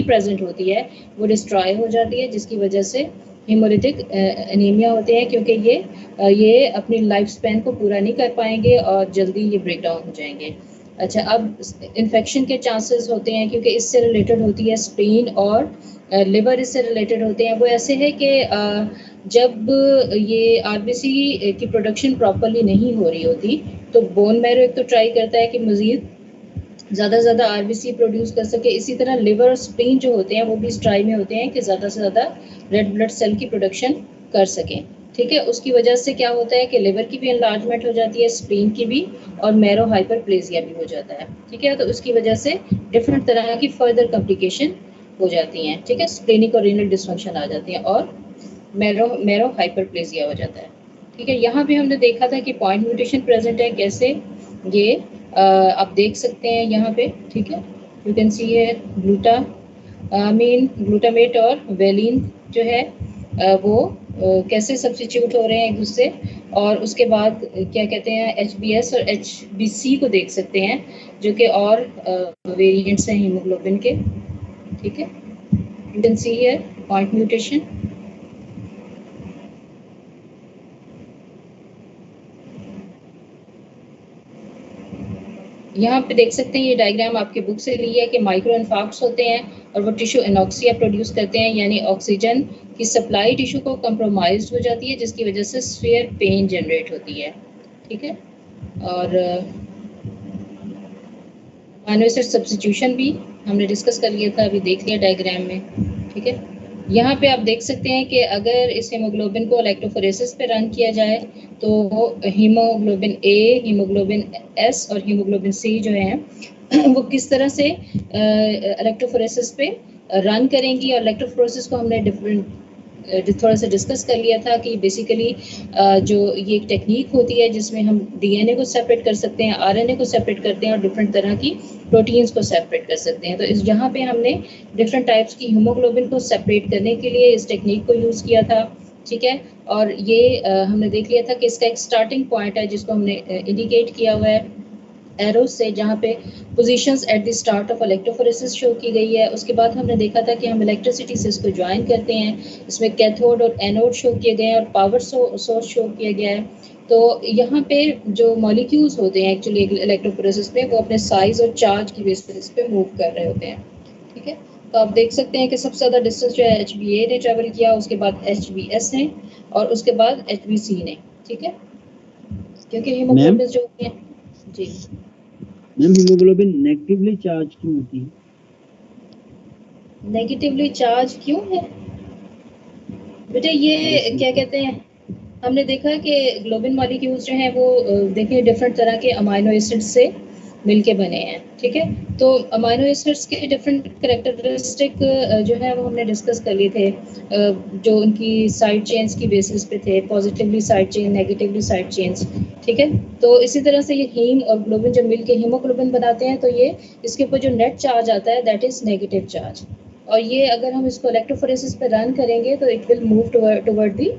Present होती है वो डिस्ट्रॉय हो जाती है, जिसकी वजह से हीमोलिटिक एनीमिया होते हैं, क्योंकि ये अपनी लाइफ स्पैन को पूरा नहीं कर पाएंगे और जल्दी ये ब्रेक डाउन हो जाएंगे। अच्छा, अब इन्फेक्शन के चांसेस होते हैं क्योंकि इससे रिलेटेड होती है स्प्लीन और लिवर इससे रिलेटेड होते हैं। वो ऐसे है कि जब ये आरबीसी की प्रोडक्शन प्रॉपरली नहीं हो रही होती तो बोन मैरो एक तो ट्राई करता है कि मज़ीद ज़्यादा से ज़्यादा आरबीसी प्रोड्यूस कर सके। इसी तरह लिवर और स्प्लीन जो होते हैं वो भी इस ट्राई में होते हैं कि ज़्यादा से ज़्यादा रेड ब्लड सेल की प्रोडक्शन कर सकें। ठीक है, उसकी वजह से क्या होता है कि लिवर की भी एनलार्जमेंट हो जाती है, स्प्लीन की भी, और मैरो हाइपरप्लेजिया भी हो जाता है। ठीक है, तो उसकी वजह से डिफरेंट तरह की फर्दर कॉम्प्लिकेशन हो जाती हैं। ठीक है, स्प्लेनिक और रीनल डिसफंक्शन आ जाती हैं और मैरो हाइपरप्लेजिया हो जाता है। ठीक है, यहाँ पे हमने देखा था कि पॉइंट म्यूटेशन प्रेजेंट है, कैसे ये आप देख सकते हैं यहाँ पे। ठीक है, यू कैन सी है ग्लूटामेट और वेलिन जो है वो कैसे सब्स्टिट्यूट हो रहे हैं एक दूसरे, और उसके बाद क्या कहते हैं HbS और HbC को देख सकते हैं जो कि और वेरिएंट्स हैं हीमोग्लोबिन के। ठीक है, यू कैन सी है पॉइंट म्यूटेशन। यहाँ पे देख सकते हैं, ये डायग्राम आपके बुक से ली है कि माइक्रो इन्फार्क्ट्स होते हैं और वो टिश्यू एनॉक्सिया प्रोड्यूस करते हैं, यानी ऑक्सीजन की सप्लाई टिश्यू को कंप्रोमाइज हो जाती है, जिसकी वजह से स्फीयर पेन जनरेट होती है। ठीक है, और अमीनो एसिड सब्स्टिट्यूशन भी हमने डिस्कस कर लिया था, अभी देख लिया डायग्राम में। ठीक है, यहाँ पे आप देख सकते हैं कि अगर इस हीमोग्लोबिन को इलेक्ट्रोफोरेसिस पे रन किया जाए तो हीमोग्लोबिन ए, हीमोग्लोबिन एस और हीमोग्लोबिन सी जो है वो किस तरह से इलेक्ट्रोफोरेसिस पे रन करेंगी। और इलेक्ट्रोफोरेसिस को हमने थोड़ा सा डिस्कस कर लिया था कि बेसिकली जो ये एक टेक्निक होती है जिसमें हम डीएनए को सेपरेट कर सकते हैं, आरएनए को सेपरेट करते हैं और डिफरेंट तरह की प्रोटीन्स को सेपरेट कर सकते हैं। तो इस यहाँ पे हमने डिफरेंट टाइप्स की हीमोग्लोबिन को सेपरेट करने के लिए इस टेक्निक को यूज़ किया था। ठीक है, और ये हमने देख लिया था कि इसका एक स्टार्टिंग पॉइंट है जिसको हमने इंडिकेट किया हुआ है एरोस से, जहाँ पे positions at the start of electrophoresis show की गई है। उसके बाद हमने देखा था कि हम इलेक्ट्रिसिटी से इसको ज्वाइन करते हैं, इसमें कैथोड और एनोड शो किए गए हैं और पावर सोर्स शो किया गया है। तो यहाँ पे जो मॉलिक्यूल्स होते हैं एक्चुअली इलेक्ट्रोफोरेसिस में, वो अपने साइज और चार्ज की बेसिस पे मूव कर रहे होते हैं। ठीक है, तो आप देख सकते हैं कि सबसे ज़्यादा डिस्टेंस जो है HbA ने ट्रेवल किया, उसके बाद HbS ने, और उसके बाद HbC ने। ठीक है, क्योंकि हीमोग्लोबिन जो होते हैं जी मैम, हीमोग्लोबिन नेगेटिवली चार्ज क्यों होती है? नेगेटिवली चार्ज क्यों है बेटे? ये क्या कहते हैं, हमने देखा कि ग्लोबिन मॉलिक्यूल्स जो हैं वो देखिए डिफरेंट तरह के अमाइनो एसिड्स से मिलके बने हैं। ठीक है, तो अमाइनो एसिड्स के डिफरेंट कैरेक्टरिस्टिक जो है वो हमने डिस्कस कर लिए थे, जो उनकी साइड चेन्स की बेसिस पे थे, positively side chain, negatively side chains. ठीक है, तो इसी तरह से ये हीम और ग्लोबिन जब मिलके हीमोग्लोबिन बनाते हैं तो ये इसके ऊपर जो नेट चार्ज आता है दैट इज़ नेगेटिव चार्ज, और ये अगर हम इसको इलेक्ट्रोफोरेसिस पे रन करेंगे तो it will move toward the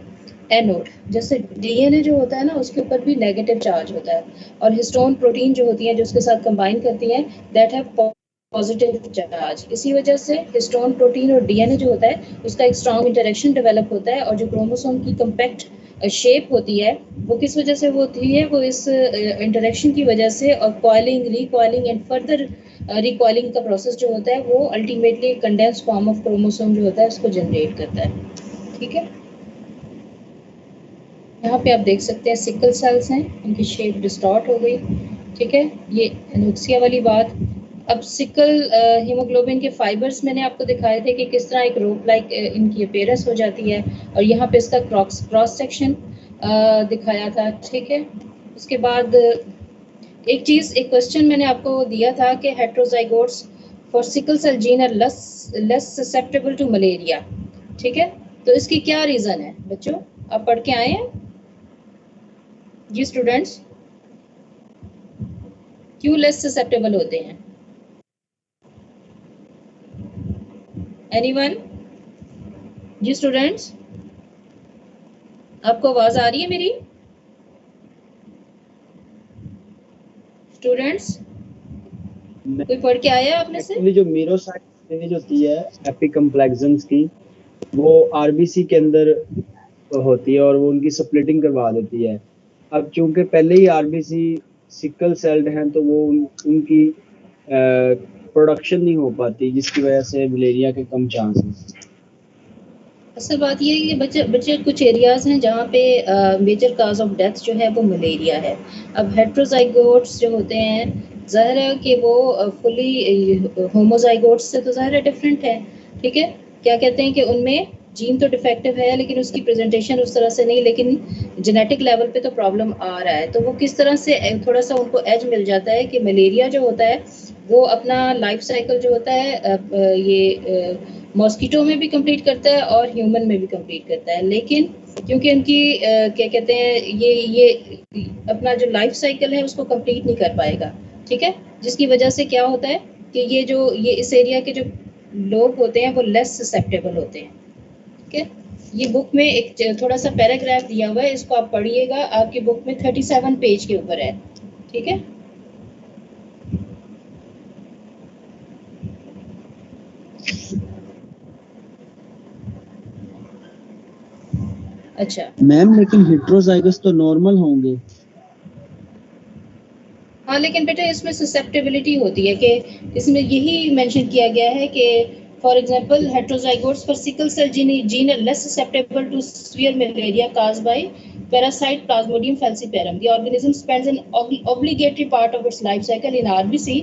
anode. जैसे डीएनए जो होता है ना उसके ऊपर भी नेगेटिव चार्ज होता है, और हिस्टोन प्रोटीन जो होती हैं जो उसके साथ कंबाइन करती हैं दैट हैव पॉजिटिव चार्ज। इसी वजह से हिस्टोन प्रोटीन और डीएनए जो होता है उसका एक स्ट्रॉन्ग इंटरेक्शन डेवलप होता है, और जो क्रोमोसोम की कम्पैक्ट शेप होती है वो किस वजह से होती है, वो इस इंटरेक्शन की वजह से, और coiling, recoiling and further recoiling का प्रोसेस जो होता है वो ultimately condense form of chromosome जो होता है उसको जनरेट करता है। ठीक है, यहाँ पे आप देख सकते हैं सिकल सेल्स हैं, उनकी शेप डिस्टॉर्ट हो गई। ठीक है, ये एनोक्सिया वाली बात। अब सिकल हीमोग्लोबिन के फाइबर्स मैंने आपको दिखाए थे कि किस तरह एक रोप लाइक इनकी अपीयरेंस हो जाती है, और यहाँ पे इसका क्रॉस सेक्शन दिखाया था। ठीक है, उसके बाद एक चीज़, एक क्वेश्चन मैंने आपको दिया था कि heterozygotes for sickle cell gene are less susceptible to malaria. ठीक है, तो इसकी क्या रीज़न है बच्चों, आप पढ़ के आए हैं जी स्टूडेंट्स? क्यों लेस ससेप्टेबल होते हैं? एनीवन? जी स्टूडेंट्स, आपको आवाज आ रही है मेरी? स्टूडेंट्स, कोई पढ़ के आया आपने से? एक्चुअली जो मेरोसाइट स्टेज होती है एपिकम्प्लेक्सेंस की, वो आरबीसी के अंदर होती है और वो उनकी स्प्लिटिंग करवा देती है। अब चूंकि पहले ही आरबीसी सिकल सेल्ड हैं तो वो उनकी प्रोडक्शन नहीं हो पाती, जिसकी वजह से मलेरिया के कम चांस हैं। असल बात ये है कि बच्चे बच्चे कुछ एरियाज़ हैं जहाँ पे मेजर काज ऑफ डेथ जो है वो मलेरिया है। अब हेट्रोजाइगोट्स जो होते हैं ज़ाहिर है कि वो फुली होमोजाइगोट्स से तो ज़ाहिर है डिफरेंट है, ठीक है। क्या कहते हैं कि उनमें जीन तो डिफेक्टिव है लेकिन उसकी प्रेजेंटेशन उस तरह से नहीं, लेकिन जेनेटिक लेवल पे तो प्रॉब्लम आ रहा है। तो वो किस तरह से थोड़ा सा उनको एज मिल जाता है कि मलेरिया जो होता है वो अपना लाइफ साइकिल जो होता है ये मॉस्किटो में भी कंप्लीट करता है और ह्यूमन में भी कंप्लीट करता है, लेकिन क्योंकि उनकी क्या कहते हैं ये अपना जो लाइफ साइकिल है उसको कंप्लीट नहीं कर पाएगा, ठीक है। जिसकी वजह से क्या होता है कि ये इस एरिया के जो लोग होते हैं वो लेस ससेप्टेबल होते हैं, ठीक है। ये बुक में एक थोड़ा सा पैराग्राफ दिया हुआ है, इसको आप पढ़िएगा, आपकी बुक में 37 पेज के ऊपर है, ठीक है। अच्छा मैम लेकिन हेट्रोजाइगस तो नॉर्मल होंगे। हाँ, लेकिन बेटा इसमें ससेप्टेबिलिटी होती है कि इसमें यही मेंशन किया गया है कि for example heterozygotes for sickle cell gene are less susceptible to severe malaria caused by parasite Plasmodium falciparum. The organism spends an obligatory part of its life cycle in RBC,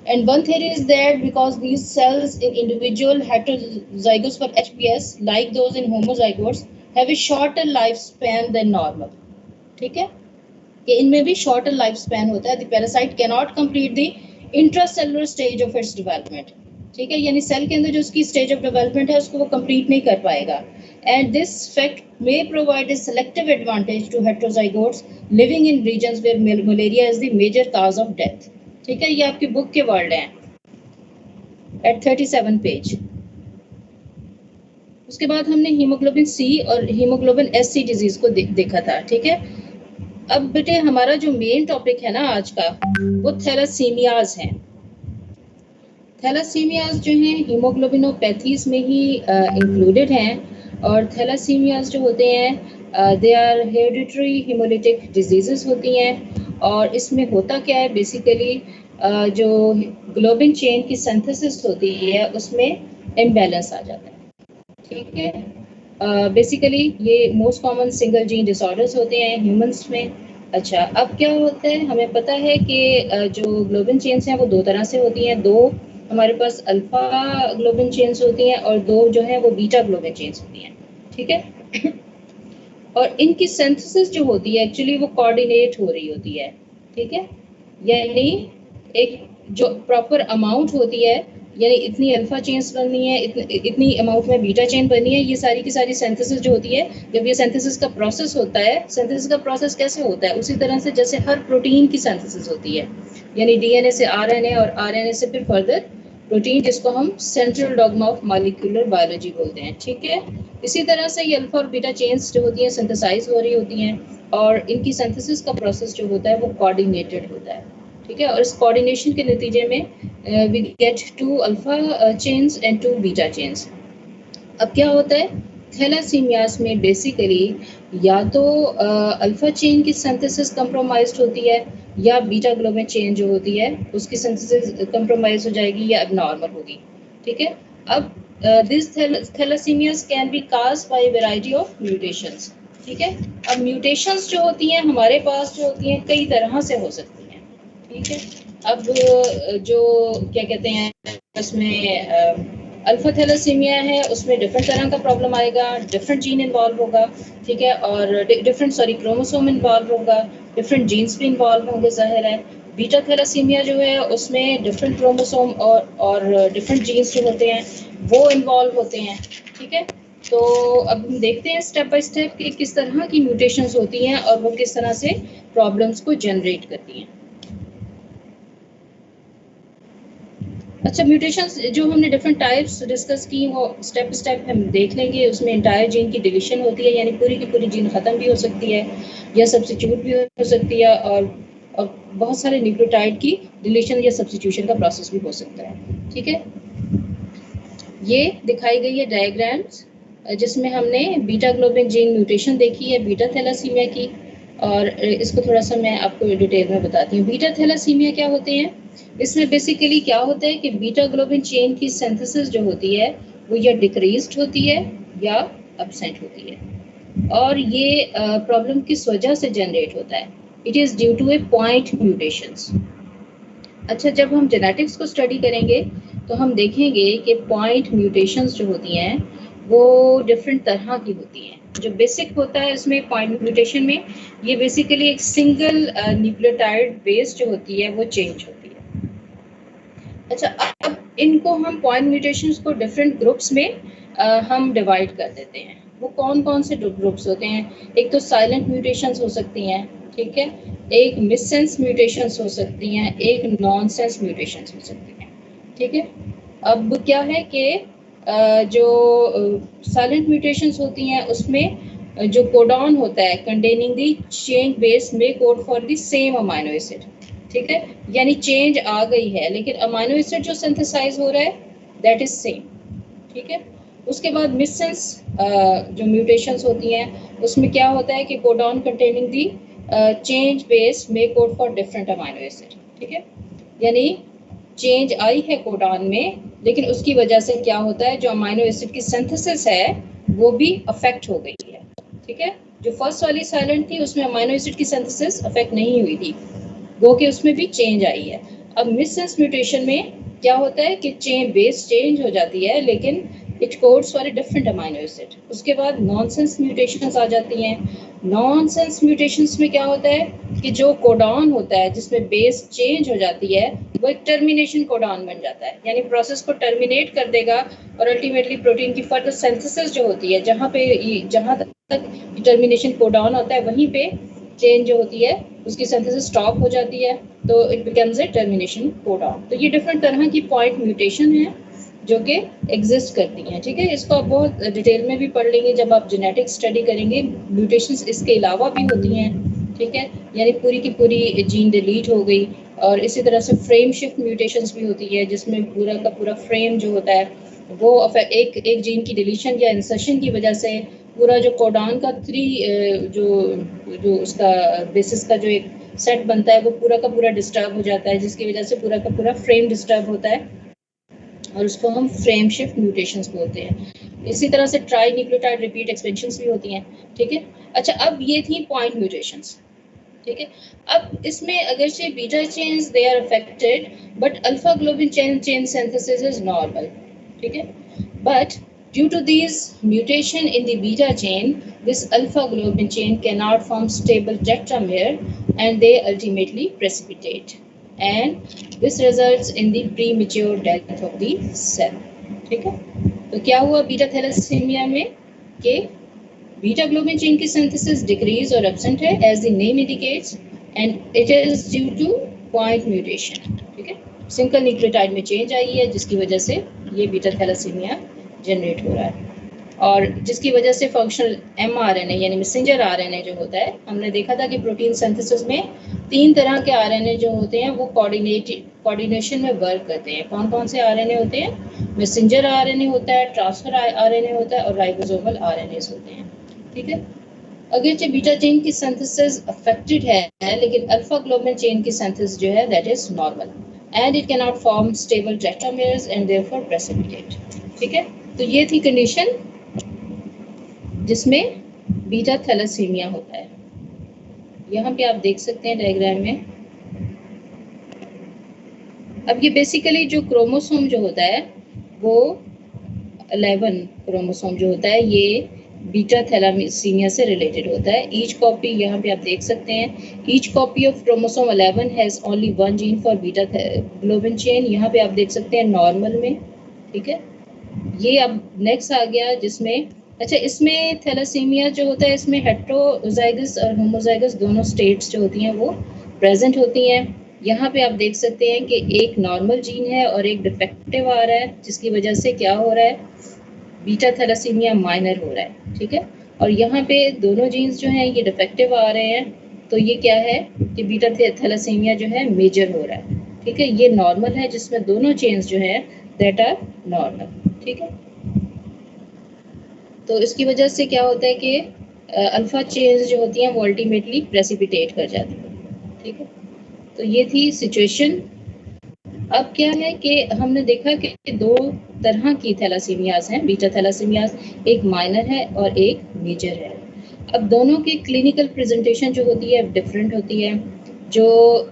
and one theory is that because these cells in individual heterozygotes for HPS, like those in homozygotes, have a shorter lifespan than normal, ठीक है, कि इनमें भी shorter life span होता है। The parasite can not complete the intracellular stage of its development, ठीक है, यानी सेल के अंदर जो उसकी स्टेज ऑफ डेवलपमेंट है उसको वो कंप्लीट नहीं कर पाएगा। And this fact may provide a selective advantage to heterozygotes living in regions where malaria is the major cause of death, ठीक है। ये आपकी बुक के वर्ड हैं एट 37 पेज। उसके बाद हमने हीमोग्लोबिन सी और हीमोग्लोबिन एससी डिजीज को देखा था, ठीक है। अब बेटे हमारा जो मेन टॉपिक है ना आज का वो थैलासीमियाज हैं। थैलासीमियाज जो हैं हीमोग्लोबिनोपैथीज में ही इंक्लूडेड हैं, और थैलासीमियाज जो होते हैं they are hereditary haemolytic diseases होती हैं। और इसमें होता क्या है बेसिकली जो ग्लोबिन चेन की सिंथेसिस होती है उसमें इम्बैलेंस आ जाता है, ठीक है। बेसिकली ये most common single gene disorders होते हैं ह्यूमंस में। अच्छा, अब क्या होता है, हमें पता है कि जो ग्लोबिन चेन्स हैं वो दो तरह से होती हैं। दो हमारे पास अल्फा ग्लोबिन चेन्स होती हैं और दो जो है वो बीटा ग्लोबिन चेन्स होती हैं, ठीक है। और इनकी सिंथेसिस जो होती है एक्चुअली वो कोऑर्डिनेट हो रही होती है, ठीक है। यानी एक जो प्रॉपर अमाउंट होती है, यानी इतनी अल्फा चेन्स बननी है, इतनी अमाउंट में बीटा चेन बननी है, ये सारी की सारी सिंथेसिस जो होती है, जब ये सिंथेसिस का प्रोसेस होता है, सिंथेसिस का प्रोसेस कैसे होता है उसी तरह से जैसे हर प्रोटीन की सिंथेसिस होती है, यानी डीएनए से आरएनए और आरएनए से फिर फर्दर प्रोटीन, जिसको हम central dogma of molecular biology बोलते हैं, ठीक है। इसी तरह से ये अल्फा और बीटा चेन्स जो होती हैं सिंथेसाइज हो रही होती हैं, और इनकी सिंथेसिस का प्रोसेस जो होता है वो कोऑर्डिनेटेड होता है, ठीक है। और इस कोऑर्डिनेशन के नतीजे में we get 2 alpha chains and 2 beta chains. अब क्या होता है थैलासीमियास में बेसिकली या तो अल्फा चेन की सिंथेसिस कंप्रोमाइज्ड होती है या बीटा ग्लोबिन चेन जो होती है उसकी सिंथेसिस कंप्रोमाइज हो जाएगी या एबनॉर्मल होगी, ठीक है। अब this thalassemias can be caused by variety of mutations, ठीक है। अब म्यूटेशंस जो होती हैं हमारे पास जो होती हैं कई तरह से हो सकती हैं, ठीक है। अब जो क्या कहते हैं उसमें अल्फा थैलासीमिया है उसमें डिफरेंट तरह का प्रॉब्लम आएगा, डिफरेंट जीन इन्वॉल्व होगा, ठीक है, और डिफरेंट क्रोमोसोम इन्वॉल्व होगा, डिफरेंट जीन्स भी इन्वॉल्व होंगे, जाहिर है। बीटा थैलासीमिया जो है उसमें डिफरेंट क्रोमोसोम और डिफरेंट जीन्स जो होते हैं वो इन्वॉल्व होते हैं, ठीक है। तो अब हम देखते हैं स्टेप बाय स्टेप कि किस तरह की म्यूटेशंस होती हैं और वो किस तरह से प्रॉब्लम्स को जनरेट करती हैं। अच्छा, म्यूटेशंस जो हमने डिफरेंट टाइप्स डिस्कस की वो स्टेप स्टेप हम देख लेंगे। उसमें इंटायर जीन की डिलीशन होती है, यानी पूरी की पूरी जीन ख़त्म भी हो सकती है या सब्स्टिट्यूट भी हो सकती है, और बहुत सारे न्यूक्लियोटाइड की डिलीशन या सब्स्टिट्यूशन का प्रोसेस भी हो सकता है, ठीक है। ये दिखाई गई है डायग्राम्स जिसमें हमने बीटा ग्लोबिन जीन म्यूटेशन देखी है बीटा थैलासीमिया की, और इसको थोड़ा सा मैं आपको डिटेल में बताती हूँ। बीटा थैलासीमिया क्या होते हैं? इसमें बेसिकली क्या होता है कि बीटा ग्लोबिन चेन की सिंथेसिस जो होती है वो या डिक्रीज्ड होती है या अब्सेंट होती है, और ये प्रॉब्लम किस वजह से जनरेट होता है? It is due to a point mutations. अच्छा, जब हम जेनेटिक्स को स्टडी करेंगे तो हम देखेंगे कि पॉइंट म्यूटेशंस जो होती हैं वो डिफरेंट तरह की होती हैं। जो बेसिक होता है इसमें पॉइंट म्यूटेशन में, ये बेसिकली एक सिंगल न्यूक्लियोटाइड बेस जो होती है वो चेंज होती है। अच्छा, अब इनको हम पॉइंट म्यूटेशंस को डिफरेंट ग्रुप्स में हम डिवाइड कर देते हैं। वो कौन कौन से ग्रुप्स होते हैं? एक तो साइलेंट म्यूटेशंस हो सकती हैं, ठीक है, एक मिससेंस म्यूटेशंस हो सकती हैं, एक नॉनसेंस म्यूटेशंस हो सकती हैं, ठीक है। अब क्या है कि जो साइलेंट म्यूटेशंस होती हैं उसमें जो कोडॉन होता है कंटेनिंग द चेंज बेस में code for the same amino acid, ठीक है, यानी चेंज आ गई है लेकिन अमाइनो एसिड जो सिंथेसाइज हो रहा है दैट इज सेम, ठीक है। उसके बाद मिससेंस जो म्यूटेशंस होती हैं उसमें क्या होता है कि कोडॉन कंटेनिंग दी चेंज बेस में code for different amino acid, ठीक है, यानी चेंज आई है कोडॉन में लेकिन उसकी वजह से क्या होता है जो अमाइनो एसिड की सिंथेसिस है वो भी अफेक्ट हो गई है, ठीक है। जो फर्स्ट वाली साइलेंट थी उसमें अमाइनो एसिड की सिंथेसिस अफेक्ट नहीं हुई थी, वो कि उसमें भी चेंज आई है। अब मिससेंस म्यूटेशन में क्या होता है कि चेन बेस चेंज हो जाती है लेकिन it codes for a different amino acid. उसके बाद नॉनसेंस म्यूटेशंस आ जाती हैं। नॉनसेंस म्यूटेशंस में क्या होता है कि जो कोडॉन होता है जिसमें बेस चेंज हो जाती है वो एक टर्मिनेशन कोडॉन बन जाता है, यानी प्रोसेस को टर्मिनेट कर देगा और अल्टीमेटली प्रोटीन की फर्दर सिंथेसिस जो होती है जहाँ तक टर्मिनेशन कोडॉन होता है वहीं पे चेंज जो होती है उसकी सिंथेसिस स्टॉप हो जाती है, तो it becomes a termination codon. तो ये डिफरेंट तरह की पॉइंट म्यूटेशन है जो कि एग्जिस्ट करती हैं, ठीक है। इसको आप बहुत डिटेल में भी पढ़ लेंगे जब आप जेनेटिक्स स्टडी करेंगे। म्यूटेशंस इसके अलावा भी होती हैं, ठीक है, यानी पूरी की पूरी जीन डिलीट हो गई। और इसी तरह से फ्रेम शिफ्ट म्यूटेशंस भी होती है जिसमें पूरा का पूरा फ्रेम जो होता है वो एक जीन की डिलीशन या इंसर्शन की वजह से पूरा जो कोडॉन का जो उसका बेसिस का जो एक सेट बनता है वो पूरा का पूरा डिस्टर्ब हो जाता है, जिसकी वजह से पूरा का पूरा फ्रेम डिस्टर्ब होता है और उसको हम फ्रेम शिफ्ट म्यूटेशंस बोलते हैं। इसी तरह से ट्राई न्यूक्लियोटाइड रिपीट एक्सपेंशंस भी होती हैं, ठीक है। अच्छा, अब ये थी पॉइंट म्यूटेशंस, ठीक है। अब इसमें अगर से beta chains they are affected but alpha globin chain synthesis is normal, ठीक है, but due to these mutation in the beta chain, this alpha globin chain cannot form stable tetramer and they ultimately precipitate, and this results in the premature death of the cell, ठीक है। तो क्या हुआ beta thalassaemia में कि beta globin chain की synthesis decrease और absent है as the name indicates and it is due to point mutation, ठीक है। सिंगल न्यूक्लियोटाइड में चेंज आई है जिसकी वजह से ये बीटा थैलेसीमिया जनरेट हो रहा है, और जिसकी वजह से फंक्शनल mRNA यानी मैसेंजर आरएनए जो होता है, हमने देखा था कि प्रोटीन सिंथेसिस में 3 तरह के आरएनए जो होते हैं वो कोऑर्डिनेशन में वर्क करते हैं। कौन कौन से आरएनए होते हैं? मैसेंजर आरएनए होता है, ट्रांसफर आरएनए होता है और राइबोसोमल आरएनए होते हैं, ठीक है। अगरचे बीटा चेन की सिंथेसिस अफेक्टेड है लेकिन अल्फा ग्लोबिन चेन की सिंथेसिस जो है that is normal and it can not form stable tetramers and therefore precipitate, ठीक है। तो ये थी कंडीशन जिसमें बीटा थैलेसीमिया होता है। यहाँ पे आप देख सकते हैं डायग्राम में। अब ये बेसिकली जो क्रोमोसोम जो होता है वो 11 क्रोमोसोम जो होता है ये बीटा थैलेसीमिया से रिलेटेड होता है। ईच कॉपी यहाँ पे आप देख सकते हैं, each copy of chromosome 11 has only 1 gene for beta globin chain. यहाँ पे आप देख सकते हैं नॉर्मल में, ठीक है। ये अब नेक्स्ट आ गया जिसमें, अच्छा, इसमें थैलेसीमिया जो होता है इसमें हेटेरोजाइगस और होमोजाइगस दोनों स्टेट्स जो होती हैं वो प्रेजेंट होती हैं। यहाँ पे आप देख सकते हैं कि एक नॉर्मल जीन है और एक डिफेक्टिव आ रहा है जिसकी वजह से क्या हो रहा है, बीटा थैलेसीमिया माइनर हो रहा है, ठीक है। और यहाँ पे दोनों जीन्स जो हैं ये डिफेक्टिव आ रहे हैं, तो ये क्या है कि बीटा थैलेसीमिया जो है मेजर हो रहा है, ठीक है। ये नॉर्मल है जिसमें दोनों चेन्स जो है दैट आर नॉर्मल, ठीक है। तो इसकी वजह से क्या होता है कि अल्फा चेन्स जो होती हैं वो अल्टीमेटली प्रेसिपिटेट कर जाती है। ठीक है, तो ये थी सिचुएशन। अब क्या है कि हमने देखा कि दो तरह की थैलासीमियाज हैं, बीटा थैलासीमियाज, एक माइनर है और एक मेजर है। अब दोनों की क्लिनिकल प्रेजेंटेशन जो होती है डिफरेंट होती है। जो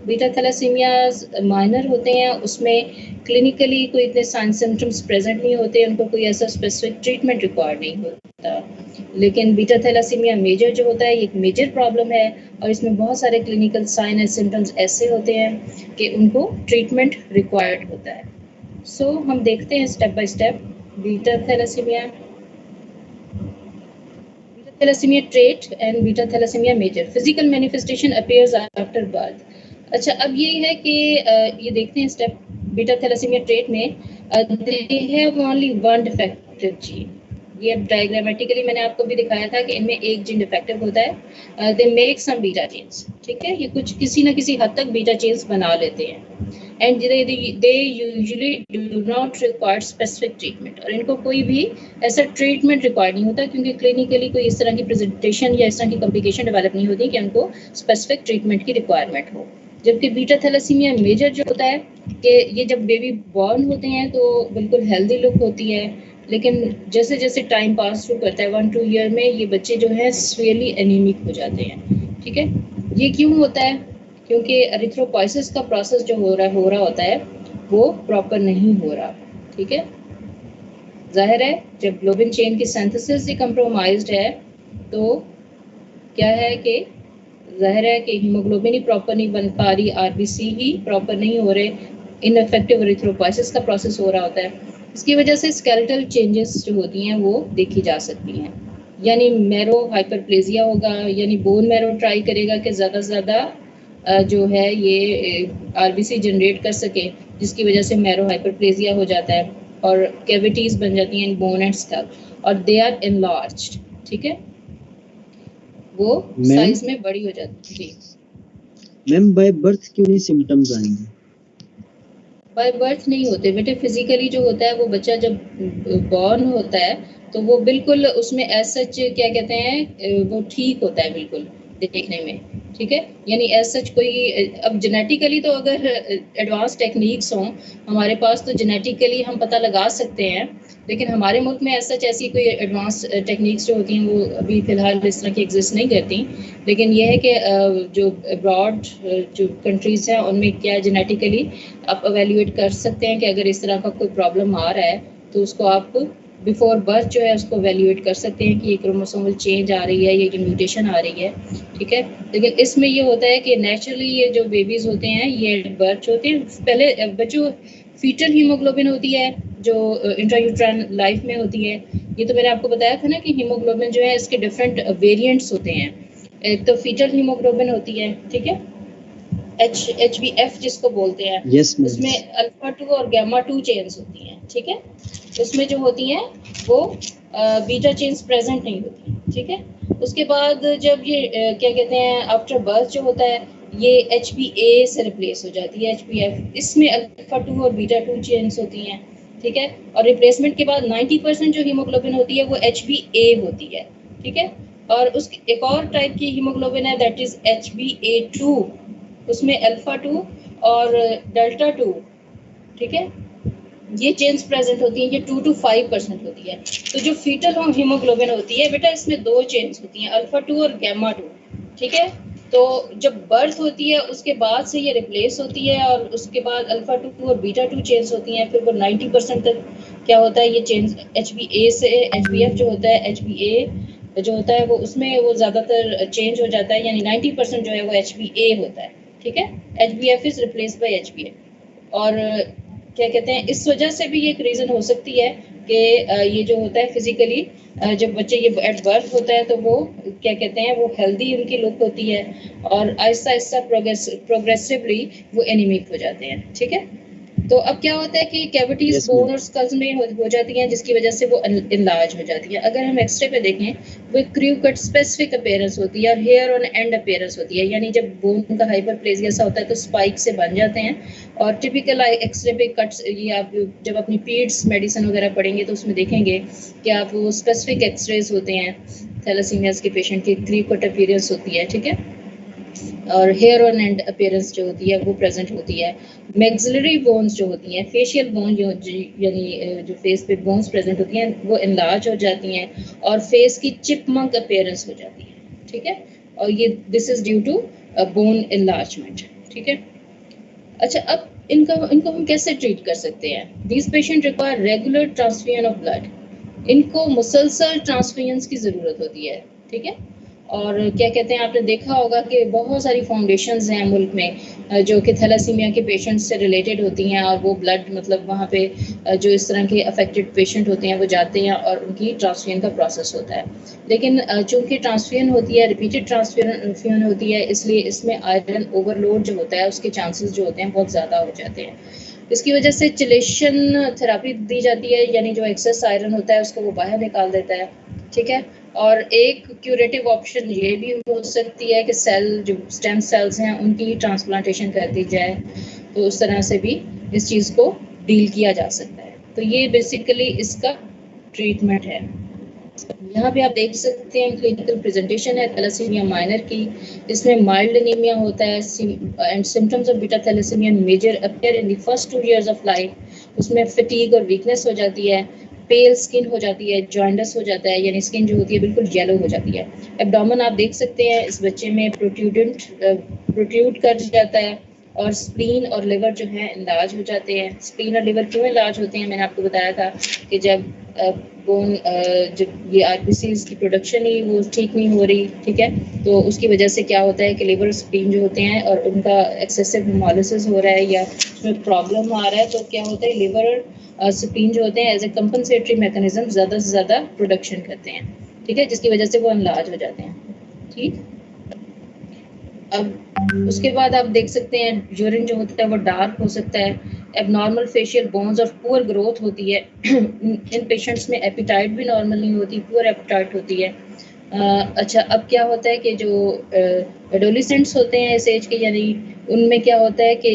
बीटा थैलासीमियाज माइनर होते हैं उसमें क्लिनिकली कोई इतने साइन सिम्टम्स प्रेजेंट नहीं होते, उनको कोई ऐसा स्पेसिफिक ट्रीटमेंट रिक्वायर्ड नहीं होता। लेकिन बीटा थैलासीमिया मेजर जो होता है ये एक मेजर प्रॉब्लम है और इसमें बहुत सारे क्लिनिकल साइन एंड सिम्टम्स ऐसे होते हैं कि उनको ट्रीटमेंट रिक्वायर्ड होता है। सो हम देखते हैं step by step beta thalassaemia, thalassemia trait and beta thalassemia major. Physical manifestation appears after birth. अच्छा, अब ये है कि ये देखते हैं स्टेप बीटा थैलासीमिया ट्रेट में they have only one defective gene. ये अब डायग्रामेटिकली मैंने आपको भी दिखाया था कि इनमें एक जीन डिफेक्टिव होता है। They make some beta chains, ठीक है, ये कुछ किसी ना किसी हद तक बीटा चेन्स बना लेते हैं and they usually do not require specific treatment, और इनको कोई भी ऐसा ट्रीटमेंट रिक्वायर नहीं होता क्योंकि क्लिनिकली कोई इस तरह की प्रेजेंटेशन या इस तरह की कॉम्प्लिकेशन डेवलप नहीं होती कि उनको स्पेसिफिक ट्रीटमेंट की रिक्वायरमेंट हो। जबकि बीटा थैलासीमिया मेजर जो होता है कि ये जब बेबी बॉर्न होते हैं तो बिल्कुल हेल्दी लुक होती है, लेकिन जैसे जैसे टाइम पास थ्रू करता है 1-2 ईयर में ये बच्चे जो है सीवियरली एनीमिक हो जाते हैं। ठीक है, ये क्यों होता है? क्योंकि एरिथ्रोपोइसिस का प्रोसेस जो हो रहा होता है वो प्रॉपर नहीं हो रहा। ठीक है, जाहिर है जब ग्लोबिन चेन की सिंथेसिस ही कंप्रोमाइज्ड है तो क्या है कि जाहिर है कि हीमोग्लोबिन ही प्रॉपर नहीं बन पा रही, आरबीसी ही प्रॉपर नहीं हो रहे, इनफेक्टिव एरिथ्रोपोइसिस का प्रोसेस हो रहा होता है। इसकी वजह से स्केलेटल चेंजेस जो होती हैं वो देखी जा सकती हैं, यानी मैरो हाइपरप्लेजिया होगा, यानी बोन मैरो ट्राई करेगा कि ज़्यादा से ज़्यादा जो है ये आरबीसी जनरेट कर सके, जिसकी वजह से मैरो हाइपरप्लेजिया हो जाता है और कैविटीज़ बन जाती हैं इन बोन एंड स्कल और दे आर एनलार्ज्ड। ठीक है, वो साइज में बड़ी हो जाती है। मैम बाय बर्थ क्यों नहीं सिम्टम्स आएंगे? बाय बर्थ नहीं होते बेटे, फिजिकली जो होता है वो बच्चा जब बॉर्न होता है तो वो बिल्कुल उसमें एज सच क्या कहते हैं वो ठीक होता है बिल्कुल देखने में। ठीक है, यानी एज सच कोई अब जेनेटिकली तो अगर एडवांस टेक्निक्स हों हमारे पास तो जेनेटिकली हम पता लगा सकते हैं, लेकिन हमारे मुल्क में एज सच ऐसी कोई एडवांस टेक्निक्स जो होती हैं वो अभी फ़िलहाल इस तरह की एग्जिस्ट नहीं करती। लेकिन यह है कि जो अब्रॉड जो कंट्रीज़ हैं उनमें क्या जेनेटिकली आप एवेल्यूएट कर सकते हैं कि अगर इस तरह का कोई प्रॉब्लम आ रहा है तो उसको आप बिफोर बर्थ जो है उसको एवेल्यूएट कर सकते हैं कि ये क्रोमोसोमल चेंज आ रही है, ये म्यूटेशन आ रही है। ठीक है, लेकिन इसमें ये होता है कि नेचुरली ये जो बेबीज़ होते हैं ये बर्थ होते हैं, पहले बच्चों फीटल हीमोग्लोबिन होती है जो इंट्रायूट्राइन लाइफ में होती है। ये तो मैंने आपको बताया था ना कि हीमोग्लोबिन जो है इसके डिफरेंट वेरिएंट्स होते हैं। एक तो फीटल हीमोग्लोबिन होती है, ठीक है, HbF जिसको बोलते हैं। yes, उसमें अल्फा 2 और गामा 2 चेन्स होती हैं। ठीक है, उसमें जो होती हैं वो बीटा चेन्स प्रेजेंट नहीं होती। ठीक है, उसके बाद जब ये क्या कहते हैं आफ्टर बर्थ जो होता है ये HbA से रिप्लेस हो जाती है HbF, इसमें अल्फा 2 और बीटा 2 चेन्स होती हैं। ठीक है, और रिप्लेसमेंट के बाद 90% जो हीमोग्लोबिन होती है वो HbA होती है। ठीक है, और उसकी एक और टाइप की हीमोग्लोबिन है दैट इज HbA2, उसमें अल्फा 2 और डेल्टा 2, ठीक है, ये चेन्स प्रेजेंट होती हैं, ये 2 to 5% होती है। तो जो फीटल हीमोग्लोबिन होती है बेटा इसमें 2 चेन्स होती हैं, अल्फा 2 और गामा 2। ठीक है, तो जब बर्थ होती है उसके बाद से ये रिप्लेस होती है और उसके बाद अल्फा 2 और बीटा 2 चेन्स होती हैं, फिर वो 90% तक क्या होता है ये चेन्स HbA से HbF जो होता है, HbA जो होता है वो उसमें वो ज़्यादातर चेंज हो जाता है, यानी 90% जो है वो HbA होता है। ठीक है, HbF is replace by HbA। और क्या कहते हैं इस वजह से भी एक रीज़न हो सकती है कि ये जो होता है फिजिकली जब बच्चे ये एट बर्थ होता है तो वो क्या कहते हैं वो हेल्दी उनकी लुक होती है और आहिस्ता आहिस्ता प्रोग्रेसिवली वो एनीमिक हो जाते हैं। ठीक है, तो अब क्या होता है कि कैविटीज Yes, बोन ma'am. और स्कल्स में हो जाती हैं, जिसकी वजह से वो इनलार्ज हो जाती है। अगर हम एक्सरे पे देखें, वो क्रू कट स्पेसिफिक अपीयरेंस होती है और हेयर ऑन एंड अपीयरेंस होती है, यानी जब बोन का हाइपरप्लेजिया ऐसा होता है तो स्पाइक से बन जाते हैं। और टिपिकल एक्सरे पे कट्स, ये आप जब अपनी पीड्स मेडिसिन वगैरह पढ़ेंगे तो उसमें देखेंगे कि आप वो स्पेसिफिक एक्सरेज होते हैं थैलेसीमियास के पेशेंट की, क्रू कट अपीयरेंस होती है, ठीक है। और हेयर ऑन एंड अपीयरेंस जो होती है वो प्रेजेंट होती है। मैक्सिलरी बोन्स जो होती हैं, फेशियल बोन यानी जो फेस पे बोन्स प्रेजेंट होती हैं वो इनलार्ज हो जाती हैं और फेस की चिपमंक अपीयरेंस हो जाती है, ठीक है। और ये this is due to bone enlargement, ठीक है। अच्छा, अब इनको इनको हम कैसे ट्रीट कर सकते हैं? These patient require regular transfusion of blood. इनको मुसलसल ट्रांसफ्यूजन्स की ज़रूरत होती है, ठीक है। और क्या कहते हैं, आपने देखा होगा कि बहुत सारी फाउंडेशंस हैं मुल्क में जो कि थैलेसीमिया के पेशेंट्स से रिलेटेड होती हैं, और वो ब्लड मतलब वहाँ पे जो इस तरह के अफेक्टेड पेशेंट होते हैं वो जाते हैं और उनकी ट्रांसफ्यूजन का प्रोसेस होता है। लेकिन चूँकि ट्रांसफ्यूजन होती है, रिपीटेड ट्रांसफ्यूजन होती है, इसलिए इसमें आयरन ओवरलोड जो होता है उसके चांसेस जो होते हैं बहुत ज़्यादा हो जाते हैं। इसकी वजह से चिलेशन थेरेपी दी जाती है, यानी जो एक्सेस आयरन होता है उसको वो बाहर निकाल देता है, ठीक है। और एक क्यूरेटिव ऑप्शन ये भी हो सकती है कि सेल जो स्टेम सेल्स हैं उनकी ट्रांसप्लांटेशन कर दी जाए, तो उस तरह से भी इस चीज़ को डील किया जा सकता है। तो ये बेसिकली इसका ट्रीटमेंट है। यहाँ पे आप देख सकते हैं क्लिनिकल प्रेजेंटेशन है थैलेसीमिया माइनर की। इसमें माइल्ड एनीमिया होता है and symptoms of beta thalassaemia major appear in the first 2 years of life. उसमें फटीग और वीकनेस हो जाती है, पेल स्किन हो जाती है, जॉइंडस हो जाता है, यानी स्किन जो होती है बिल्कुल येलो हो जाती है। एब्डोमेन आप देख सकते हैं इस बच्चे में प्रोट्रूड कर जाता है, और स्प्लीन और लिवर जो है इनलार्ज हो जाते हैं। स्प्लीन और लिवर क्यों इनलार्ज होते हैं, मैंने आपको बताया था कि जब बोन जब ये आरबीसीज की प्रोडक्शन ही वो ठीक नहीं हो रही, ठीक है, तो उसकी वजह से क्या होता है कि लिवर स्प्लीन जो होते हैं और उनका एक्सेसिव हेमोलिसिस हो रहा है या उसमें प्रॉब्लम आ रहा है, तो क्या होता है लिवर और स्प्लीन जो होते हैं एज ए कंपनसेटरी मैकेनिज्म ज़्यादा से ज़्यादा प्रोडक्शन करते हैं, ठीक है, जिसकी वजह से वो इनलार्ज हो जाते हैं, ठीक। अब उसके बाद आप देख सकते हैं यूरिन जो होता है वो डार्क हो सकता है, एबनॉर्मल फेशियल बोन्स और पुअर ग्रोथ होती है। इन पेशेंट्स में एपिटाइट भी नॉर्मल नहीं होती, पुअर एपिटाइट होती है। अच्छा, अब क्या होता है कि जो एडोलिसेंट्स होते हैं इस एज के, यानी उनमें क्या होता है कि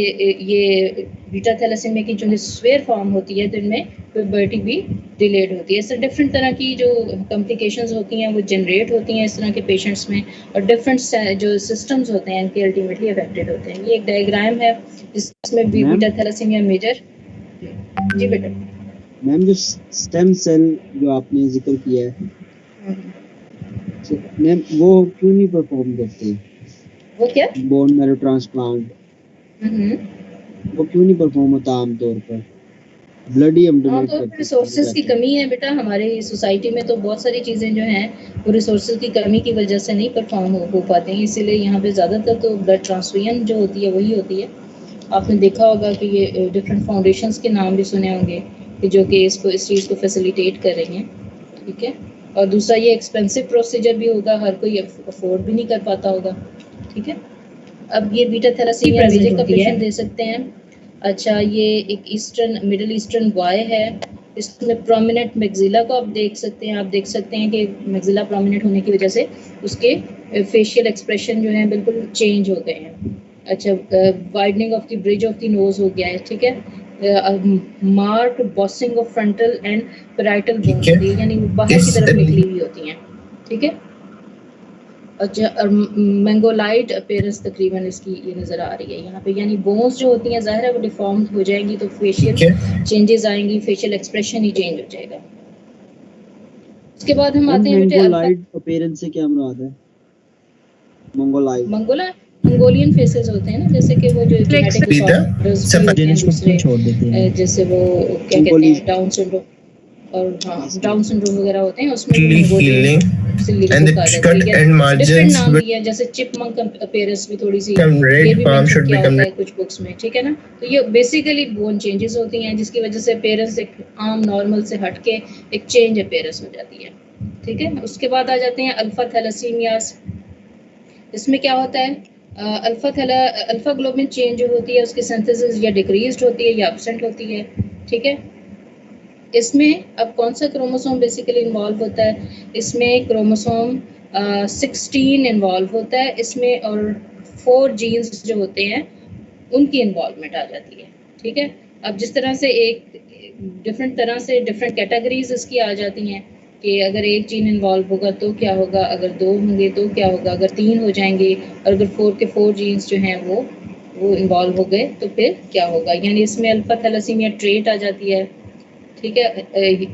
ये बीटा थैलेसीमिया की जो स्वेयर फॉर्म होती है तो इनमें प्यूबर्टी भी डिलेड होती है। इससे डिफरेंट तरह की जो कॉम्प्लिकेशंस होती हैं वो जनरेट होती हैं इस तरह के पेशेंट्स में, और डिफरेंट जो सिस्टम्स होते हैं इनके अल्टीमेटली अफेक्टेड होते हैं। ये एक डायग्राम है जिसमें बीटा थैलेसीमिया मेजर। जी बेटा। मैम, जो स्टेम सेल जो आपने जिक्र किया है, मैम वो क्यों नहीं परफॉर्म करते? वो क्या? बोन मैरो ट्रांसप्लांट वो क्यों नहीं परफॉर्म होता आमतौर पर? ब्लड ही हम डोनेट करते हैं। रिसोर्सेज की कमी है बेटा, हमारी सोसाइटी में तो बहुत सारी चीज़ें जो हैं वो रिसोर्सेज की कमी की वजह से नहीं परफॉर्म हो पाते हैं, इसीलिए यहाँ पे ज़्यादातर तो ब्लड ट्रांसफ्यूजन जो होती है वही होती है। आपने देखा होगा कि ये डिफरेंट फाउंडेशंस के नाम भी सुने होंगे कि जो कि इसको इस चीज़ को फैसिलिटेट कर रही हैं, ठीक है। और दूसरा ये एक्सपेंसिव प्रोसीजर भी होगा, हर कोई अफोर्ड भी नहीं कर पाता होगा, ठीक है। अब ये बीटा थैलेसीमिया मेजर का पेशेंट दे सकते हैं। अच्छा, ये एक ईस्टर्न मिडिल ईस्टर्न बॉय है, इसमें प्रोमिनेंट मैक्सिला को आप देख सकते हैं। आप देख सकते हैं कि मैक्सिला प्रोमिनेंट होने की वजह से उसके फेशियल एक्सप्रेशन जो है बिल्कुल चेंज हो गए हैं। अच्छा, widening of the bridge of the nose हो गया है, ठीक है। Mark bossing of frontal and parietal bones, यानी बाहर की तरफ निकली हुई होती हैं, ठीक है। और मैंगोलाइट अपीयरेंस तकरीबन इसकी ये नज़र आ रही है यहाँ पे, यानी बोन्स जो होती हैं ज़ाहिर है वो डिफॉर्म हो जाएंगी तो फेशियल चेंजेस आएंगी, फेशियल एक्सप्रेशन ही चेंज हो जाएगा। उसके बाद हम आते हैं बेटे मैंगोलाइट अपीयरेंस से क्या मुराद है? मंगोलियन फेसेस होते हैं ना, जैसे कि वो जो जेनेटिक डिसऑर्डर्स भी होते हैं दूसरे, जैसे वो क्या कहते हैं डाउन सिंड्रोम, और हाँ डाउन सिंड्रोम वगैरह होते हैं उसमें and the cut and margins नाम दिया, जैसे चिपमंक अपीयरेंस भी थोड़ी सी ये भी मेंशन किया होता है कुछ बुक्स में, ठीक है ना। तो ये बेसिकली बोन चेंजेस होती हैं जिसकी वजह से अपीयरेंस एक आम नॉर्मल से हटके एक चेंज अपीयरेंस हो जाती है, ठीक है। उसके बाद आ जाते हैं अल्फा थैलेसीमियास। इसमें क्या होता है, अल्फा ग्लोबिन चेन जो होती है उसकी सिंथेसिस या डिक्रीज्ड होती है या एब्सेंट होती है, ठीक है। इसमें अब कौन सा क्रोमोसोम बेसिकली इन्वॉल्व होता है, इसमें क्रोमोसोम 16 इन्वॉल्व होता है इसमें, और 4 जीन्स जो होते हैं उनकी इन्वॉल्वमेंट आ जाती है, ठीक है। अब जिस तरह से एक डिफरेंट तरह से डिफरेंट कैटेगरीज इसकी आ जाती हैं कि अगर एक जीन इन्वॉल्व होगा तो क्या होगा, अगर 2 होंगे तो क्या होगा, अगर 3 हो जाएंगे, और अगर 4 के 4 जीन्स जो हैं वो इन्वॉल्व हो गए तो फिर क्या होगा। यानी इसमें अल्फा थैलेसीमिया ट्रेट आ जाती है, ठीक है।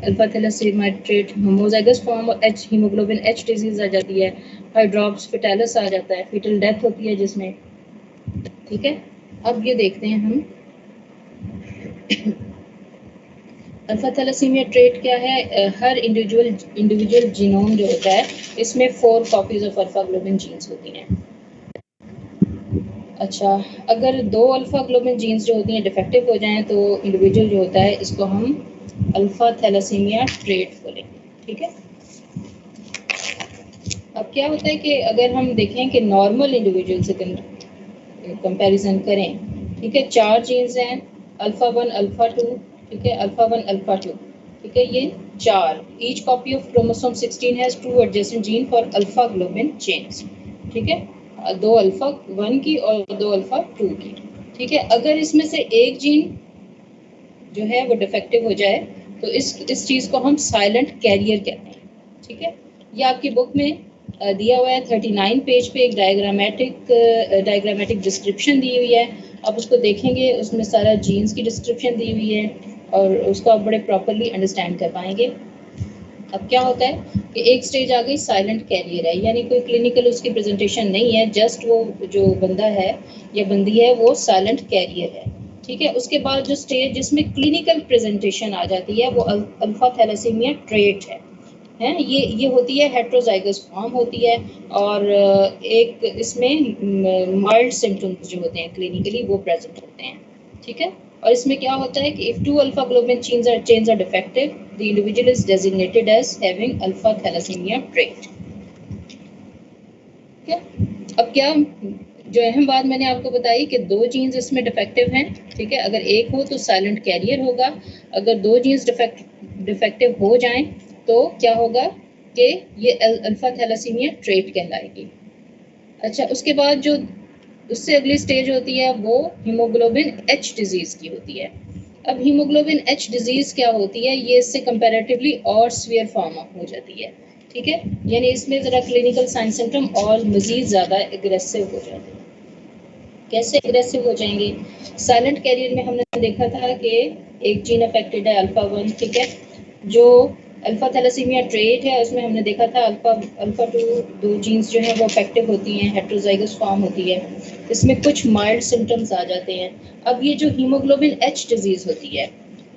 Alpha thalassaemia trait, homozygous form H haemoglobin H disease आ जाती है, हाइड्रॉप्स फिटालिस आ जाता है, फीटल डेथ होती है जिसमें, ठीक है। अब ये देखते हैं हम अल्फा थैलेसीमिया ट्रेट क्या है। हर इंडिविजुअल जीनोम जो होता है इसमें 4 copies of alpha globin genes होती हैं। अच्छा, अगर 2 अल्फा ग्लोबिन जीन्स जो होती हैं डिफेक्टिव हो जाएं तो इंडिविजुअल जो होता है इसको हम अल्फा थैलेसीमिया ट्रेट बोलेंगे, ठीक है। अब क्या होता है कि अगर हम देखें कि नॉर्मल इंडिविजुअल से कंपैरिजन करें, ठीक है, 4 जीन्स हैं, अल्फा 1 अल्फा 2, ठीक है, अल्फा 1 अल्फा 2, ठीक है, ये 4, each copy of chromosome 16 has 2 adjacent gene for alpha globin chains, ठीक है, 2 अल्फा 1 की और 2 अल्फा 2 की, ठीक है। अगर इसमें से एक जीन जो है वो डिफेक्टिव हो जाए तो इस चीज़ को हम साइलेंट कैरियर कहते हैं, ठीक है। ये आपकी बुक में दिया हुआ है, 39 पेज पे एक डायग्रामेटिक डिस्क्रिप्शन दी हुई है। आप उसको देखेंगे, उसमें सारा जीन्स की डिस्क्रिप्शन दी हुई है और उसको आप बड़े प्रॉपरली अंडरस्टैंड कर पाएंगे। अब क्या होता है कि एक स्टेज आ गई साइलेंट कैरियर है, यानी कोई क्लिनिकल उसकी प्रेजेंटेशन नहीं है, जस्ट वो जो बंदा है या बंदी है वो साइलेंट कैरियर है, ठीक है। उसके बाद जो स्टेज जिसमें क्लिनिकल प्रेजेंटेशन आ जाती है वो अल्फा थैलेसीमिया ट्रेट है, ये होती है हेट्रोजाइगस फॉर्म होती है, और एक इसमें माइल्ड सिम्टम्स जो होते हैं क्लिनिकली वो प्रेजेंट होते हैं, ठीक है। और इसमें क्या होता है कि if 2 alpha globin chains are defective the individual is designated as having alpha thalassaemia trait, ठीक है। अब क्या जो अहम बात मैंने आपको बताई कि 2 जीन्स इसमें डिफेक्टिव हैं, ठीक है। अगर एक हो तो साइलेंट कैरियर होगा, अगर 2 जीन्स डिफेक्टिव हो जाएं तो क्या होगा कि ये अल्फा थैलेसीमिया ट्रेट कहलाएगी। अच्छा, उसके बाद जो उससे अगली स्टेज होती है वो हीमोग्लोबिन एच डिजीज़ की होती है। अब हीमोग्लोबिन एच डिजीज़ क्या होती है, ये इससे कंपैरेटिवली और सीवियर फॉर्म ऑफ हो जाती है, ठीक है। यानी इसमें ज़रा क्लिनिकल साइन सिम्टम और मज़ीद ज़्यादा एग्रेसिव हो जाते हैं। कैसे एग्रेसिव हो जाएंगे, साइलेंट कैरियर में हमने देखा था कि एक जीन अफेक्टेड है अल्फा 1, ठीक है। जो अल्फा थैलेसीमिया ट्रेट है उसमें हमने देखा था अल्फा 2 2 जीन्स जो हैं वो अफेक्टिव होती हैं, हेट्रोजाइगस फॉर्म होती है, इसमें कुछ माइल्ड सिम्टम्स आ जाते हैं। अब ये जो हीमोग्लोबिन एच डिजीज़ होती है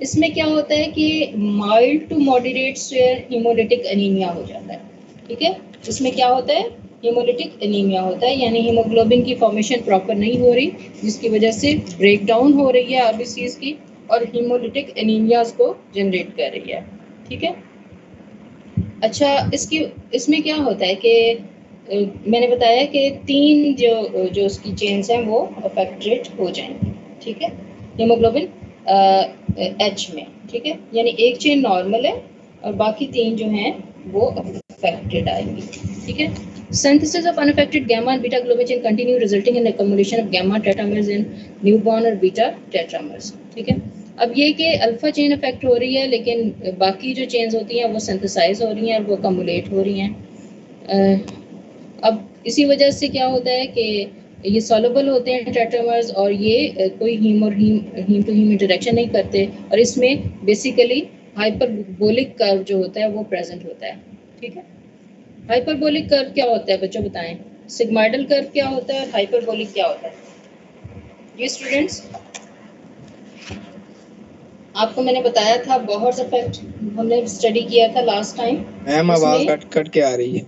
इसमें क्या होता है कि mild to moderate severe haemolytic anaemia हो जाता है, ठीक है। इसमें क्या होता है, हीमोलिटिक एनीमिया होता है, यानी हीमोग्लोबिन की फॉर्मेशन प्रॉपर नहीं हो रही जिसकी वजह से ब्रेक डाउन हो रही है आरबीसीज की और हीमोलिटिक एनीमियाज को जनरेट कर रही है, ठीक है। अच्छा, इसमें क्या होता है कि मैंने बताया कि 3 जो उसकी चेन्स हैं वो अफेक्टेड हो जाएंगी, ठीक है, हीमोग्लोबिन एच में, ठीक है। यानी एक चेन नॉर्मल है और बाकी 3 जो हैं वो अफेक्टेड आएंगी, ठीक है। Synthesis of unaffected gamma and beta globin chain continue resulting in accumulation of gamma tetramers in newborn और beta tetramers, ठीक है। अब ये कि अल्फा चेन अफेक्ट हो रही है लेकिन बाकी जो चेन्स होती हैं वो सिंथेसाइज हो रही हैं और वो कम्युलेट हो रही हैं। अब इसी वजह से क्या होता है कि ये सॉल्युबल होते हैं टेट्रामर्स और ये कोई हीम टू हीम इंटरेक्शन नहीं करते, और इसमें बेसिकली हाइपरबोलिक कर्व जो होता है वो प्रेजेंट होता है, ठीक है। हाइपरबोलिक कर्व क्या होता है बच्चों बताएं, सिग्माइडल कर्व क्या होता है और हाइपरबोलिक क्या होता है। ये स्टूडेंट्स आपको मैंने बताया था बॉहर्स इफेक्ट हमने स्टडी किया था लास्ट टाइम। मैम आवाज कट के आ रही है।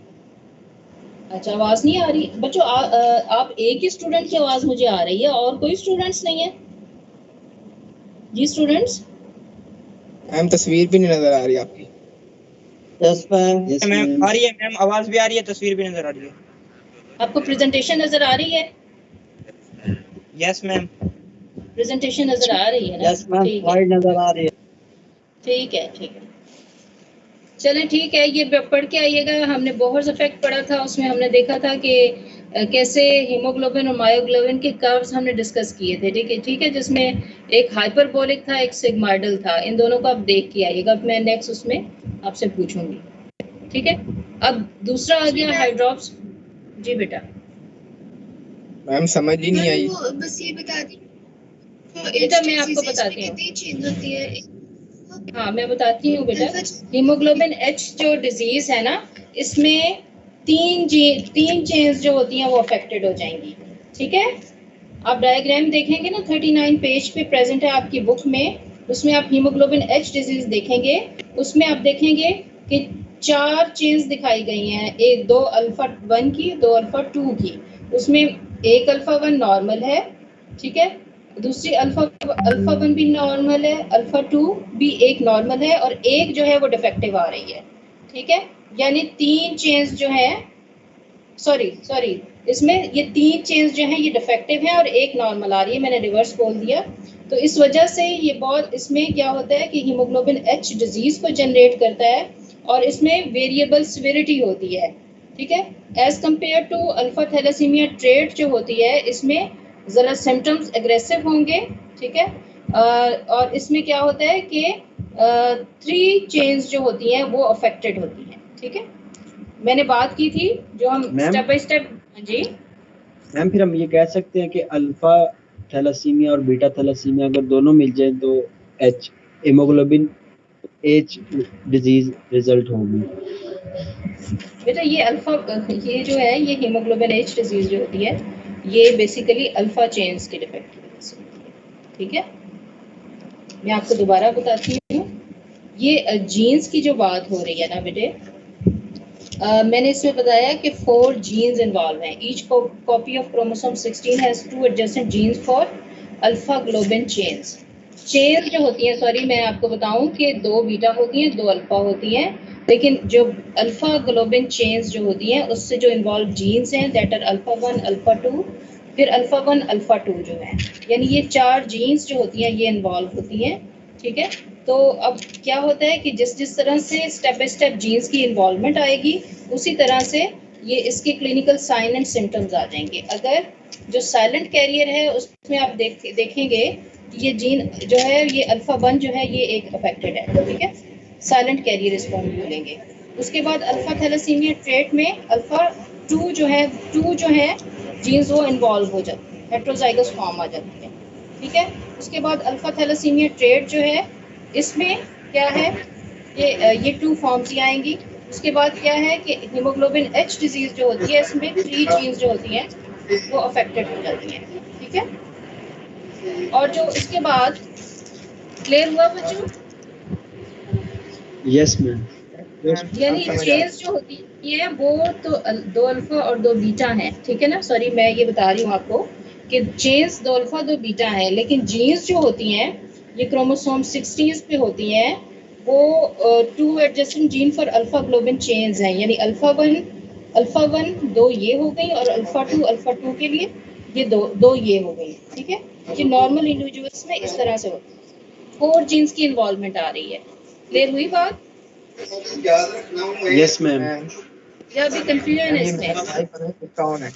अच्छा, आवाज नहीं आ रही बच्चों, आप एक ही स्टूडेंट की आवाज मुझे आ रही है और कोई स्टूडेंट्स नहीं है। जी स्टूडेंट्स, मैम तस्वीर भी नहीं नजर आ रही आपकी। यस मैम आ रही है मैम, आवाज भी आ रही है, तस्वीर भी नजर आ रही है। आपको प्रेजेंटेशन नजर आ रही है? Yes ma'am. प्रेजेंटेशन नजर आ रही है ना? यस मैम, ठीक है, स्लाइड नजर आ रही है। ठीक है, ठीक है। चलें ठीक है, ये पढ़ के आइएगा। हमने बोहर्स इफेक्ट पढ़ा था, उसमें हमने देखा था कि कैसे हीमोग्लोबिन और मायोग्लोबिन के कर्व्स हमने डिस्कस किए थे। ठीक है, जिसमें एक हाइपरबोलिक था, एक सिग्माइडल था। इन दोनों को आप देख के आइएगा, मैं नेक्स्ट उसमें आपसे पूछूंगी। ठीक है, अब दूसरा आ गया हाइड्रॉप्स। जी बेटा। मैम समझ ही नहीं आई। बस ये बता दी बेटा मैं आपको बताती हूँ। कितनी चेंज होती है? हाँ मैं बताती हूँ बेटा। हीमोग्लोबिन एच जो डिजीज है ना, इसमें तीन चेन्स जो होती हैं वो अफेक्टेड हो जाएंगी। ठीक है, आप डायग्राम देखेंगे ना, 39 पेज पे प्रेजेंट है आपकी बुक में। उसमें आप हीमोग्लोबिन एच डिजीज देखेंगे, उसमें आप देखेंगे कि 4 चेन्स दिखाई गई हैं, एक 2 अल्फा 1 की, 2 अल्फा 2 की। उसमें एक अल्फा 1 नॉर्मल है, ठीक है, दूसरी अल्फा 1 भी नॉर्मल है, अल्फा 2 भी एक नॉर्मल है, और एक जो है वो डिफेक्टिव आ रही है। ठीक है, यानी 3 चेन्स जो है, सॉरी इसमें ये 3 चेन्स जो हैं ये डिफेक्टिव हैं और एक नॉर्मल आ रही है। मैंने रिवर्स बोल दिया। तो इस वजह से ये बहुत, इसमें क्या होता है कि हीमोग्लोबिन एच डिजीज को जनरेट करता है और इसमें वेरिएबल सिविरिटी होती है। ठीक है, as compare to alpha thalassaemia trait जो होती है, इसमें ज़रा सिम्टम्स एग्रेसिव होंगे। ठीक है, और इसमें क्या होता है कि 3 चेन्स जो होती हैं वो अफेक्टेड होती हैं। ठीक है, मैंने बात की थी जो हम स्टेप बाय स्टेप। जी मैम, फिर हम ये कह सकते हैं कि अल्फा थैलेसीमिया और बीटा थैलेसीमिया अगर दोनों मिल जाए तो H haemoglobin H disease result होगी। बेटा ये अल्फा, ये जो है ये हीमोग्लोबिन एच डिजीज जो होती है ये बेसिकली अल्फा चेन्स की डिफेक्ट की वजह से होती है। ठीक है, मैं आपको दोबारा बताती हूँ। ये जीन्स की जो बात हो रही है ना बेटे, मैंने इसमें बताया कि 4 जीन्स इन्वॉल्व हैं। Each copy of chromosome 16 has 2 adjacent genes for alpha globin chains. Chains जो होती हैं, सॉरी मैं आपको बताऊं कि 2 बीटा होती हैं, 2 अल्फा होती हैं, लेकिन जो अल्फा ग्लोबिन चेन्स जो होती हैं उससे जो इन्वॉल्व जीन्स हैं दैट आर अल्फा 1 अल्फा 2 फिर अल्फा 1 अल्फा 2 जो है, यानी ये 4 जीन्स जो होती हैं ये इन्वॉल्व होती हैं। ठीक है, तो अब क्या होता है कि जिस तरह से स्टेप बाय स्टेप जीन्स की इन्वॉल्वमेंट आएगी उसी तरह से ये इसके क्लिनिकल साइन एंड सिम्टम्स आ जाएंगे। अगर जो साइलेंट कैरियर है उसमें आप देखेंगे ये जीन जो है ये अल्फा 1 जो है ये एक अफेक्टेड है। ठीक है, साइलेंट कैरियर इसको हम बोलेंगे। उसके बाद अल्फा थैलेसीमिया ट्रेट में अल्फा 2 जो है जीन्स वो इन्वॉल्व हो जाती है, हेट्रोजाइगस फॉर्म आ जाती है। ठीक है, उसके बाद अल्फा थैलेसीमिया ट्रेट जो है इसमें क्या है, ये 2 फॉर्म्स ही आएंगी। उसके बाद क्या है कि हीमोग्लोबिन एच डिजीज जो होती है इसमें 3 जीन्स जो होती हैं वो अफेक्टेड हो जाती हैं। ठीक है, और जो इसके बाद क्लियर हुआ बच्चों? Yes ma'am. यानी चेन्स जो होती है वो तो 2 अल्फा और 2 बीटा हैं। ठीक है ना, सॉरी मैं ये बता रही हूँ आपको कि चेन्स 2 अल्फा 2 बीटा हैं, लेकिन जीन्स जो होती हैं ये क्रोमोसोम 16 पे होती हैं, वो 2 adjacent gene for alpha globin chains हैं। यानी अल्फा 1 2 ये हो गई और अल्फा 2 के लिए ये दो ये हो गई। ठीक है, ये नॉर्मल इंडिविजुअल्स में इस तरह से होती है। 4 जीन्स की इन्वॉल्वमेंट आ रही है। क्लियर हुई बात? Yes ma'am. या अभी कंफ्यूजन है इसमें? कौन है?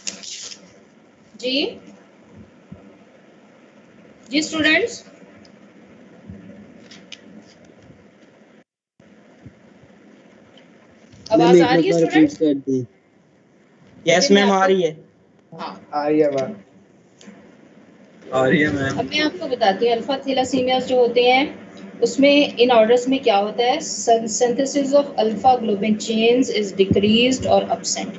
जी स्टूडेंट्स, आवाज आ रही है स्टूडेंट्स? यस मैम आ रही है। हाँ आ रही है बात। आ रही है मैम। अब मैं आपको बताती हूँ अल्फा थैलेसीमियास जो होते हैं उसमें इन ऑर्डर्स में क्या होता है। Synthesis of alpha globin chains is decreased और अब्सेंट।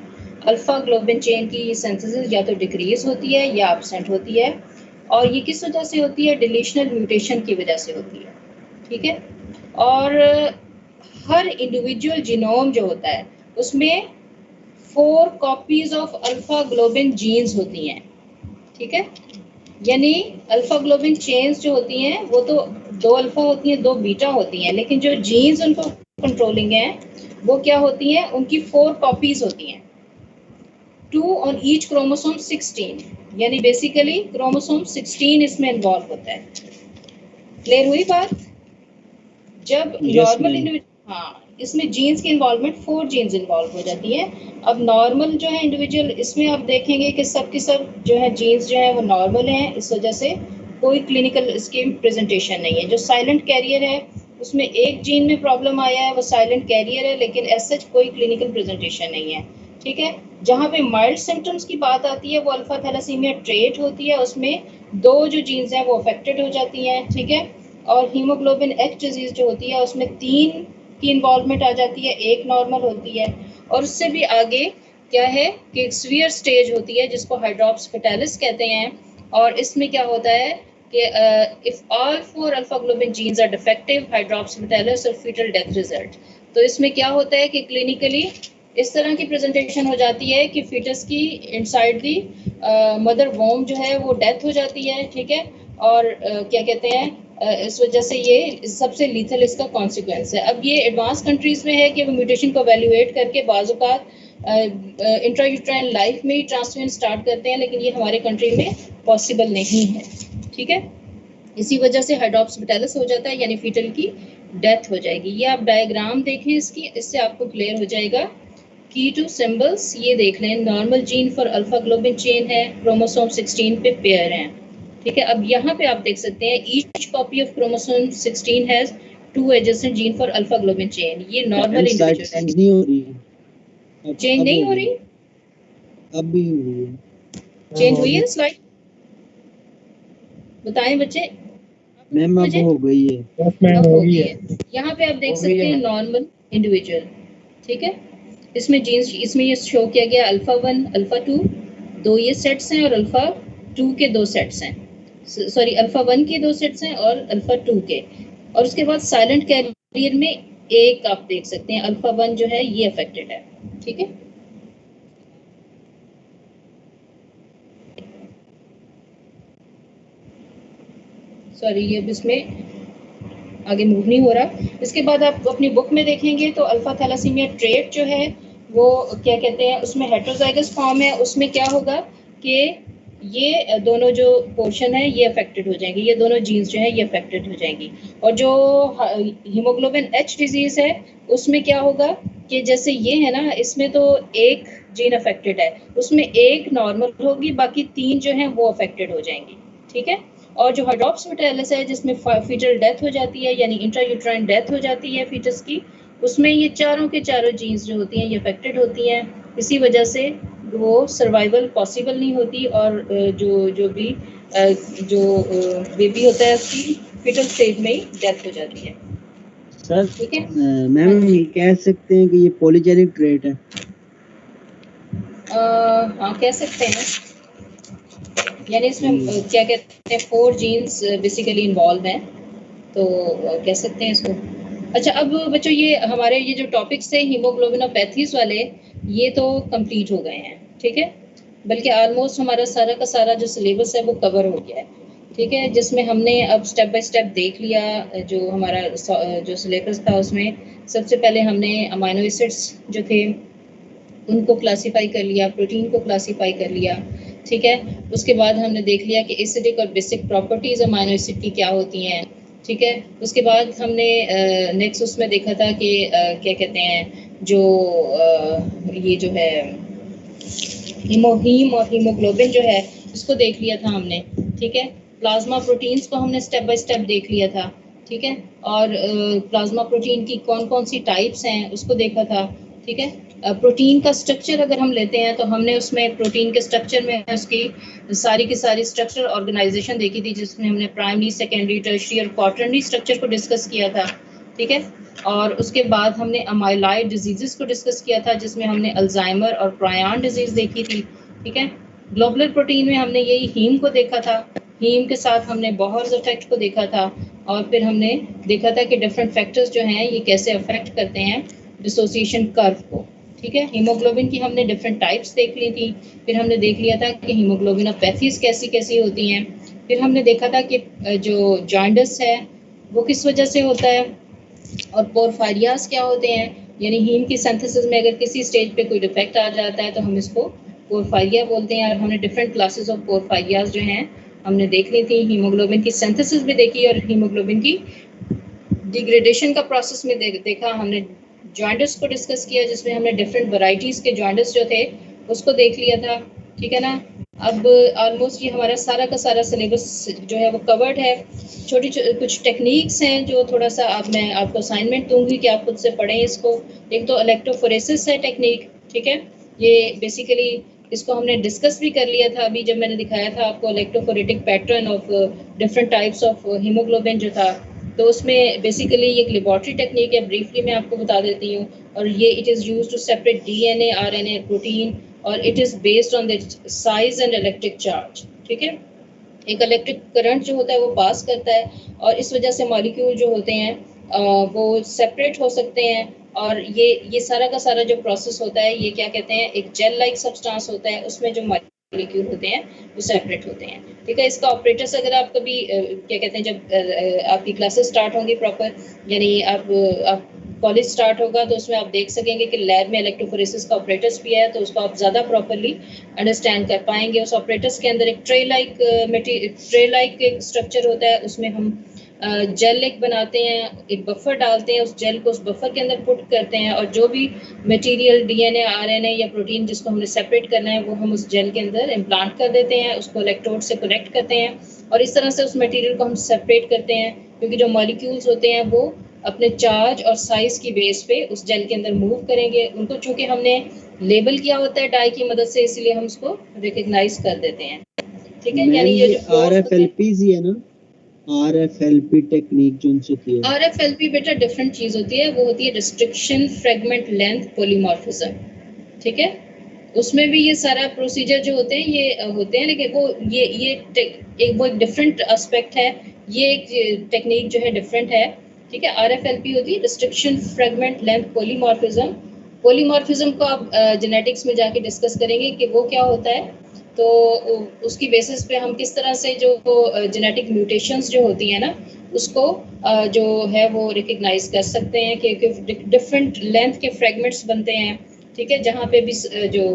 अल्फा ग्लोबिन चेन की सिंथेसिस या तो डिक्रीज होती है या अब्सेंट होती है, और ये किस वजह से होती है? डिलीशनल म्यूटेशन की वजह से होती है। ठीक है, और हर इंडिविजुअल जीनोम जो होता है उसमें 4 copies of alpha globin genes होती हैं। ठीक है, यानी अल्फा ग्लोबिन चेन्स जो होती हैं वो तो 2 अल्फा होती हैं 2 बीटा होती हैं, लेकिन जो जीन्स उनको कंट्रोलिंग हैं वो क्या होती हैं? उनकी 4 कॉपीज होती हैं। 2 ऑन ईच क्रोमोसोम 16, यानी बेसिकली क्रोमोसोम 16 इसमें इन्वॉल्व होता है। क्लियर हुई बात? जब नॉर्मल इंडिविजुअल, हाँ, इसमें जीन्स की इन्वॉल्वमेंट 4 जीन्स इन्वॉल्व हो जाती है। अब नॉर्मल जो है इंडिविजुअल, इसमें आप देखेंगे कि सब की सब जो है जीन्स जो है वो नॉर्मल हैं, इस वजह से कोई क्लिनिकल इसकी प्रेजेंटेशन नहीं है। जो साइलेंट कैरियर है उसमें एक जीन में प्रॉब्लम आया है, वो साइलेंट कैरियर है, लेकिन एज सच कोई क्लिनिकल प्रेजेंटेशन नहीं है। ठीक है, जहाँ पे माइल्ड सिम्टम्स की बात आती है वो अल्फा थैलेसीमिया ट्रेट होती है, उसमें 2 जो जीन्स हैं वो अफेक्टेड हो जाती हैं। ठीक है, और हीमोग्लोबिन एच डिजीज जो होती है उसमें 3 की इन्वॉल्वमेंट आ जाती है, 1 नॉर्मल होती है। और उससे भी आगे क्या है कि सीवियर स्टेज होती है जिसको हाइड्रोप्स फेटालिस कहते हैं, और इसमें क्या होता है कि if all 4 alpha globin genes are defective, hydrops fetalis और फीटल डेथ रिजल्ट। तो इसमें क्या होता है कि क्लिनिकली इस तरह की प्रेजेंटेशन हो जाती है कि फीटस की इनसाइड दी मदर वोम जो है वो डेथ हो जाती है। ठीक है, और क्या कहते हैं, इस वजह से ये सबसे लीथल इसका कॉन्सिक्वेंस है। अब ये एडवांस कंट्रीज में है कि वो म्यूटेशन को एवेल्युएट करके बाज़-औक़ात इंट्रायूट्राइन लाइफ में ही ट्रांसमिशन स्टार्ट करते हैं, लेकिन ये हमारे कंट्री में पॉसिबल नहीं है। ठीक है, इसी वजह से हाइड्रोप्स फेटालिस हो जाता है, यानी फीटल की डेथ हो जाएगी। ये आप डायग्राम देखें इसकी, इससे आपको क्लियर हो जाएगा। की टू सिंबल्स ये देख लें, normal gene for alpha globin chain है, क्रोमोसोम 16 पे पेयर हैं। ठीक है, अब यहाँ पे आप देख सकते हैं each copy of chromosome 16 has 2 adjacent gene for alpha globin chain. ये नॉर्मल इंडिविजुअल चेंज नहीं हो रही है, चेंज नहीं हो रही, अब भी हुई है। चेंज हुई है स्लाइड, बताएं बच्चे। मैम अब हो गई है, अब हो गई है। यहाँ पे आप देख सकते हैं नॉर्मल इंडिविजुअल। ठीक है, इसमें जीन्स, इसमें ये शो किया गया अल्फा 1 अल्फा 2, 2 ये सेट्स हैं, और अल्फा 2 के 2 सेट्स हैं, सॉरी अल्फा 1 के 2 सेट्स हैं और अल्फा 2 के। और उसके बाद साइलेंट कैरियर में एक आप देख सकते हैं अल्फा 1 जो है ये अफेक्टेड है। ठीक है, सॉरी ये अब इसमें आगे मूव नहीं हो रहा। इसके बाद आप अपनी बुक में देखेंगे तो अल्फा थैलेसीमिया ट्रेट जो है वो क्या कहते हैं, उसमें हेटेरोजाइगस फॉर्म है, उसमें क्या होगा कि ये दोनों जो पोर्शन है ये अफेक्टेड हो जाएंगे, ये दोनों जीन्स जो है ये अफेक्टेड हो जाएंगी। और जो हीमोग्लोबिन एच डिजीज़ है उसमें क्या होगा कि जैसे ये है ना, इसमें तो एक जीन अफेक्टेड है, उसमें एक नॉर्मल होगी, बाकी 3 जो हैं वो अफेक्टेड हो जाएंगी। ठीक है, और जो हाइड्रोप्स फेटालिस है जिसमें फीटल डेथ हो जाती है, यानी इंट्रायूट्राइन डेथ हो जाती है फीटस की, उसमें ये चारों के चारों जीन्स जो होती हैं ये अफेक्टेड होती हैं। इसी वजह से वो सर्वाइवल पॉसिबल नहीं होती, और जो बेबी होता है उसकी फीटल स्टेज में ही डेथ हो जाती है। सर ठीक है, मैम हम ये कह सकते हैं कि ये पॉलीजेनिक ट्रेट है? हाँ कह सकते हैं, यानी इसमें क्या कहते हैं 4 जीन्स बेसिकली इन्वॉल्व हैं, तो कह सकते हैं इसको। अच्छा, अब बच्चों ये हमारे ये जो टॉपिक्स थे हीमोग्लोबिनोपैथीज वाले, ये तो कंप्लीट हो गए हैं। ठीक है, बल्कि ऑलमोस्ट हमारा सारा का सारा जो सिलेबस है वो कवर हो गया है। ठीक है, जिसमें हमने अब स्टेप बाय स्टेप देख लिया जो हमारा जो सिलेबस था, उसमें सबसे पहले हमने अमाइनो एसिड्स जो थे उनको क्लासीफाई कर लिया, प्रोटीन को क्लासीफाई कर लिया। ठीक है, उसके बाद हमने देख लिया कि एसिडिक और बेसिक प्रॉपर्टीज़ अमाइनो एसिड की क्या होती हैं। ठीक है, उसके बाद हमने नेक्स्ट उसमें देखा था कि क्या कहते हैं जो ये जो है हीम और हीमोग्लोबिन जो है इसको देख लिया था हमने। ठीक है, प्लाज्मा प्रोटीन्स को हमने स्टेप बाय स्टेप देख लिया था। ठीक है, और प्लाज्मा प्रोटीन की कौन कौन सी टाइप्स हैं उसको देखा था। ठीक है, प्रोटीन का स्ट्रक्चर अगर हम लेते हैं तो हमने उसमें प्रोटीन के स्ट्रक्चर में उसकी सारी की सारी स्ट्रक्चर ऑर्गेनाइजेशन देखी थी, जिसमें हमने प्राइमरी, सेकेंडरी, टर्शियरी और क्वार्टरनरी स्ट्रक्चर को डिस्कस किया था। ठीक है, और उसके बाद हमने अमाइलॉइड डिजीज़ को डिस्कस किया था, जिसमें हमने अल्जाइमर और प्रायन डिजीज़ देखी थी। ठीक है, ग्लोबुलर प्रोटीन में हमने यही हीम को देखा था, हीम के साथ हमने बॉहर्स इफेक्ट को देखा था, और फिर हमने देखा था कि डिफरेंट फैक्टर्स जो हैं ये कैसे अफेक्ट करते हैं डिसोसिएशन कर्व को। ठीक है, हीमोग्लोबिन की हमने डिफरेंट टाइप्स देख ली थी, फिर हमने देख लिया था कि हीमोग्लोबिनोपैथीज कैसी कैसी होती हैं, फिर हमने देखा था कि जो जॉन्डिस है वो किस वजह से होता है, और पोरफायरियास क्या होते हैं, यानी हीम की सिंथेसिस में अगर किसी स्टेज पे कोई डिफेक्ट आ जाता है तो हम इसको पोरफायरिया बोलते हैं, और हमने डिफरेंट क्लासेस ऑफ पोरफायरियाज जो हैं हमने देख ली थी। हीमोग्लोबिन की सिंथेसिस भी देखी और हीमोग्लोबिन की डिग्रेडेशन का प्रोसेस में देखा हमने। जॉइंटस को डिस्कस किया जिसमें हमने डिफरेंट वैरायटीज़ के जॉइंटस जो थे उसको देख लिया था, ठीक है ना। अब ऑलमोस्ट ये हमारा सारा का सारा सिलेबस जो है वो कवर्ड है। छोटी कुछ टेक्निक्स हैं जो थोड़ा सा मैं आपको असाइनमेंट दूंगी कि आप खुद से पढ़ें इसको। एक तो इलेक्ट्रोफोरेसिस है टेक्निक, ठीक है। ये बेसिकली इसको हमने डिस्कस भी कर लिया था अभी जब मैंने दिखाया था आपको electrophoretic pattern of different types of haemoglobin जो था। तो उसमें बेसिकली ये एक लेबॉर्ट्री टेक्निक है, ब्रीफली मैं आपको बता देती हूँ। और ये it is used to separate DNA, RNA, protein, और it is based on the size and electric charge, ठीक है। एक इलेक्ट्रिक करंट जो होता है वो पास करता है और इस वजह से मॉलिक्यूल जो होते हैं वो सेपरेट हो सकते हैं। और ये सारा का सारा जो प्रोसेस होता है ये क्या कहते हैं, एक जेल लाइक सब्सटेंस होता है, उसमें जो मॉलिक्यूल होते हैं वो सेपरेट होते हैं, ठीक है। इसका ऑपरेटर्स अगर आप कभी क्या कहते हैं जब आपकी क्लासेस स्टार्ट होंगी प्रॉपर, यानी आप कॉलेज स्टार्ट होगा तो उसमें आप देख सकेंगे कि लैब में इलेक्ट्रोफोरेसिस का ऑपरेटर्स भी है, तो उसको आप ज़्यादा प्रॉपरली अंडरस्टैंड कर पाएंगे। उस ऑपरेटर्स के अंदर एक ट्रे लाइक एक स्ट्रक्चर होता है, उसमें हम जेल एक बनाते हैं, एक बफर डालते हैं, उस जेल को उस बफर के अंदर पुट करते हैं, और जो भी मटेरियल डीएनए, आरएनए या प्रोटीन जिसको हमने सेपरेट करना है वो हम उस जेल के अंदर इम्प्लांट कर देते हैं, उसको इलेक्ट्रोड से कनेक्ट करते हैं, और इस तरह से उस मटेरियल को हम सेपरेट करते हैं। क्योंकि जो मॉलिक्यूल्स होते हैं वो अपने चार्ज और साइज की बेस पे उस जेल के अंदर मूव करेंगे। उनको चूंकि हमने लेबल किया होता है डाई की मदद से, इसलिए हम उसको रिकग्नाइज कर देते हैं, ठीक है। यानी ये जो आरएफएलपी है ना, आरएफएलपी टेक्निक जो उनसे की है। आरएफएलपी बेटा डिफरेंट चीज होती है, वो होती है रिस्ट्रिक्शन फ्रेगमेंट लेंथ पॉलीमॉर्फिज्म, ठीक है। उसमें भी ये सारा प्रोसीजर जो होते हैं ये होते हैं, लेकिन वो एक डिफरेंट एस्पेक्ट है, ये एक टेक्निक जो है डिफरेंट है, ठीक है। आरएफएलपी होती है restriction fragment length polymorphism. Polymorphism को आप जेनेटिक्स में जाके डिस्कस करेंगे कि वो क्या होता है, तो उसकी बेसिस पे हम किस तरह से जो जेनेटिक म्यूटेशंस जो होती हैं ना उसको जो है वो रिकग्नाइज कर सकते हैं कि डिफरेंट लेंथ के फ्रेगमेंट्स बनते हैं, ठीक है। जहाँ पे भी जो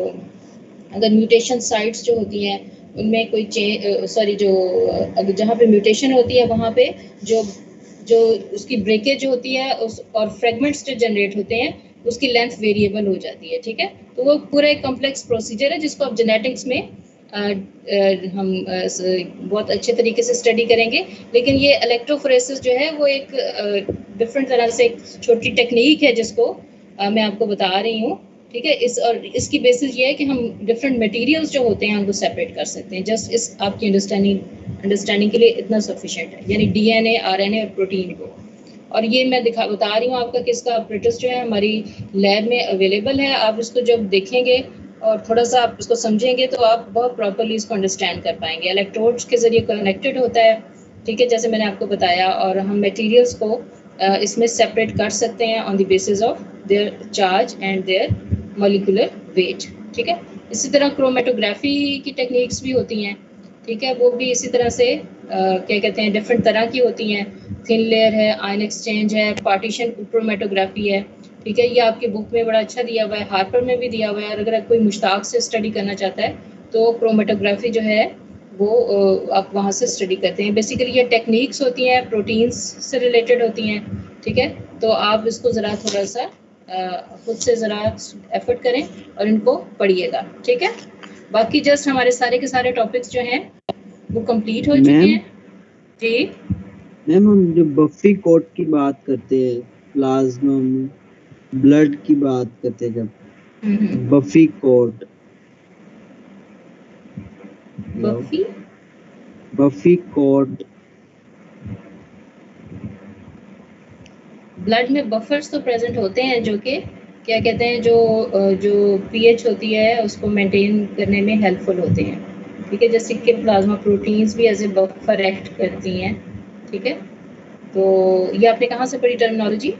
अगर म्यूटेशन साइट्स जो होती हैं उनमें कोई जो अगर जहाँ पे म्यूटेशन होती है वहाँ पे जो उसकी ब्रेकेज होती है और फ्रेगमेंट्स जो जनरेट होते हैं उसकी लेंथ वेरिएबल हो जाती है, ठीक है। तो वो पूरा एक कॉम्प्लेक्स प्रोसीजर है जिसको आप जेनेटिक्स में हम बहुत अच्छे तरीके से स्टडी करेंगे। लेकिन ये इलेक्ट्रोफोरेसिस जो है वो एक डिफरेंट तरह से एक छोटी टेक्निक है जिसको मैं आपको बता रही हूँ, ठीक है। इसकी बेसिस ये है कि हम डिफरेंट मटेरियल्स जो होते हैं उनको सेपरेट कर सकते हैं। जस्ट इस आपकी अंडरस्टैंडिंग के लिए इतना सफिशिएंट है, यानी डीएनए, आरएनए और प्रोटीन को। और ये मैं बता रही हूँ आपका कि इसका ऑपरेटर्स जो है हमारी लैब में अवेलेबल है। आप इसको जब देखेंगे और थोड़ा सा आप इसको समझेंगे तो आप बहुत प्रॉपरली इसको अंडरस्टैंड कर पाएंगे। इलेक्ट्रोड्स के ज़रिए कनेक्टेड होता है, ठीक है, जैसे मैंने आपको बताया, और हम मटेरियल्स को इसमें सेपरेट कर सकते हैं on the basis of their charge and their molecular weight, ठीक है। इसी तरह क्रोमेटोग्राफी की टेक्निक्स भी होती हैं, ठीक है। वो भी इसी तरह से क्या कहते हैं डिफरेंट तरह की होती हैं। थिन लेयर है, आयन एक्सचेंज है, पार्टीशन क्रोमेटोग्राफी है, ठीक है। ये आपकी बुक में बड़ा अच्छा दिया हुआ है, हार्पर में भी दिया हुआ है। और अगर कोई मुश्ताक से स्टडी करना चाहता है तो क्रोमेटोग्राफी जो है वो आप वहाँ से स्टडी करते हैं। बेसिकली ये टेक्निक्स होती हैं, प्रोटीन्स से रिलेटेड होती हैं, ठीक है। तो आप इसको ज़रा थोड़ा सा खुद से ज़रा एफर्ट करें और इनको पढ़िएगा, ठीक है। बाकी जस्ट हमारे सारे के सारे टॉपिक्स जो हैं वो कंप्लीट हो चुके हैं जी। मैम हम जो बफी कोट की बात करते हैं, प्लाज्मा में ब्लड की बात करते हैं, जब बफी कोट ब्लड में बफर्स तो प्रेजेंट होते हैं जो कि क्या कहते हैं जो पीएच होती है उसको मेंटेन करने में हेल्पफुल होते हैं, ठीक है। जैसे कि प्लाज्मा प्रोटीन्स भी एज ए बफर एक्ट करती हैं, ठीक है। तो ये आपने कहाँ से पढ़ी टर्मिनोलॉजी?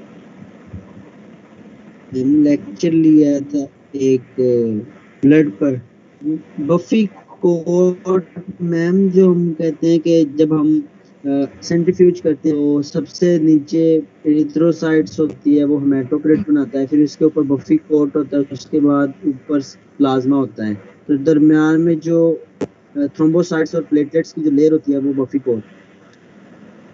लेक्चर लिया था एक ब्लड पर, बफी कोट मैम, जो हम कहते हैं कि जब हम सेंट्रीफ्यूज करते हैं तो सबसे नीचे एरिथ्रोसाइट्स होती है, वो हेमाटोक्रिट बनाता है, फिर उसके ऊपर बफी कोट होता है, उसके बाद ऊपर प्लाज्मा होता है। तो दरमियान में जो थ्रोम्बोसाइट्स और प्लेटलेट्स की जो लेयर होती है वो बफी कोट।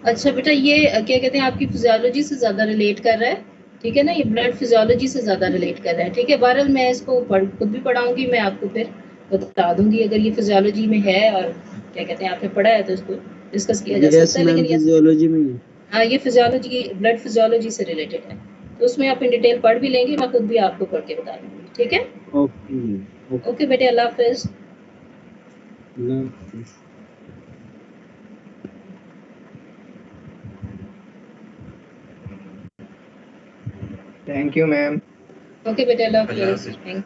अच्छा बेटा, ये क्या कहते हैं, आपकी फिजियोलॉजी से ज़्यादा रिलेट कर रहा है, ठीक है ना, ये ब्लड फिजियोलॉजी से ज़्यादा रिलेट कर रहा है, ठीक है। बहरहाल मैं इसको खुद भी पढ़ाऊंगी, मैं आपको फिर बता दूंगी अगर ये फिजियोलॉजी में है और क्या कहते हैं आपने पढ़ा है तो इसको डिस्कस किया जा यस सकता है। मैम, लेकिन ये फिजियोलॉजी में ही है। हाँ, ये फिजियोलॉजी, ब्लड फिजियोलॉजी से रिलेटेड है, तो उसमें आप इन डिटेल पढ़ भी लेंगे, मैं खुद भी आपको पढ़ के बता दूंगी, ठीक है। Okay okay. ओके बेटे, अल्लाह हाफिज़। Thank you ma'am. ओके बेटे, अल्लाह हाफिज़। थैंक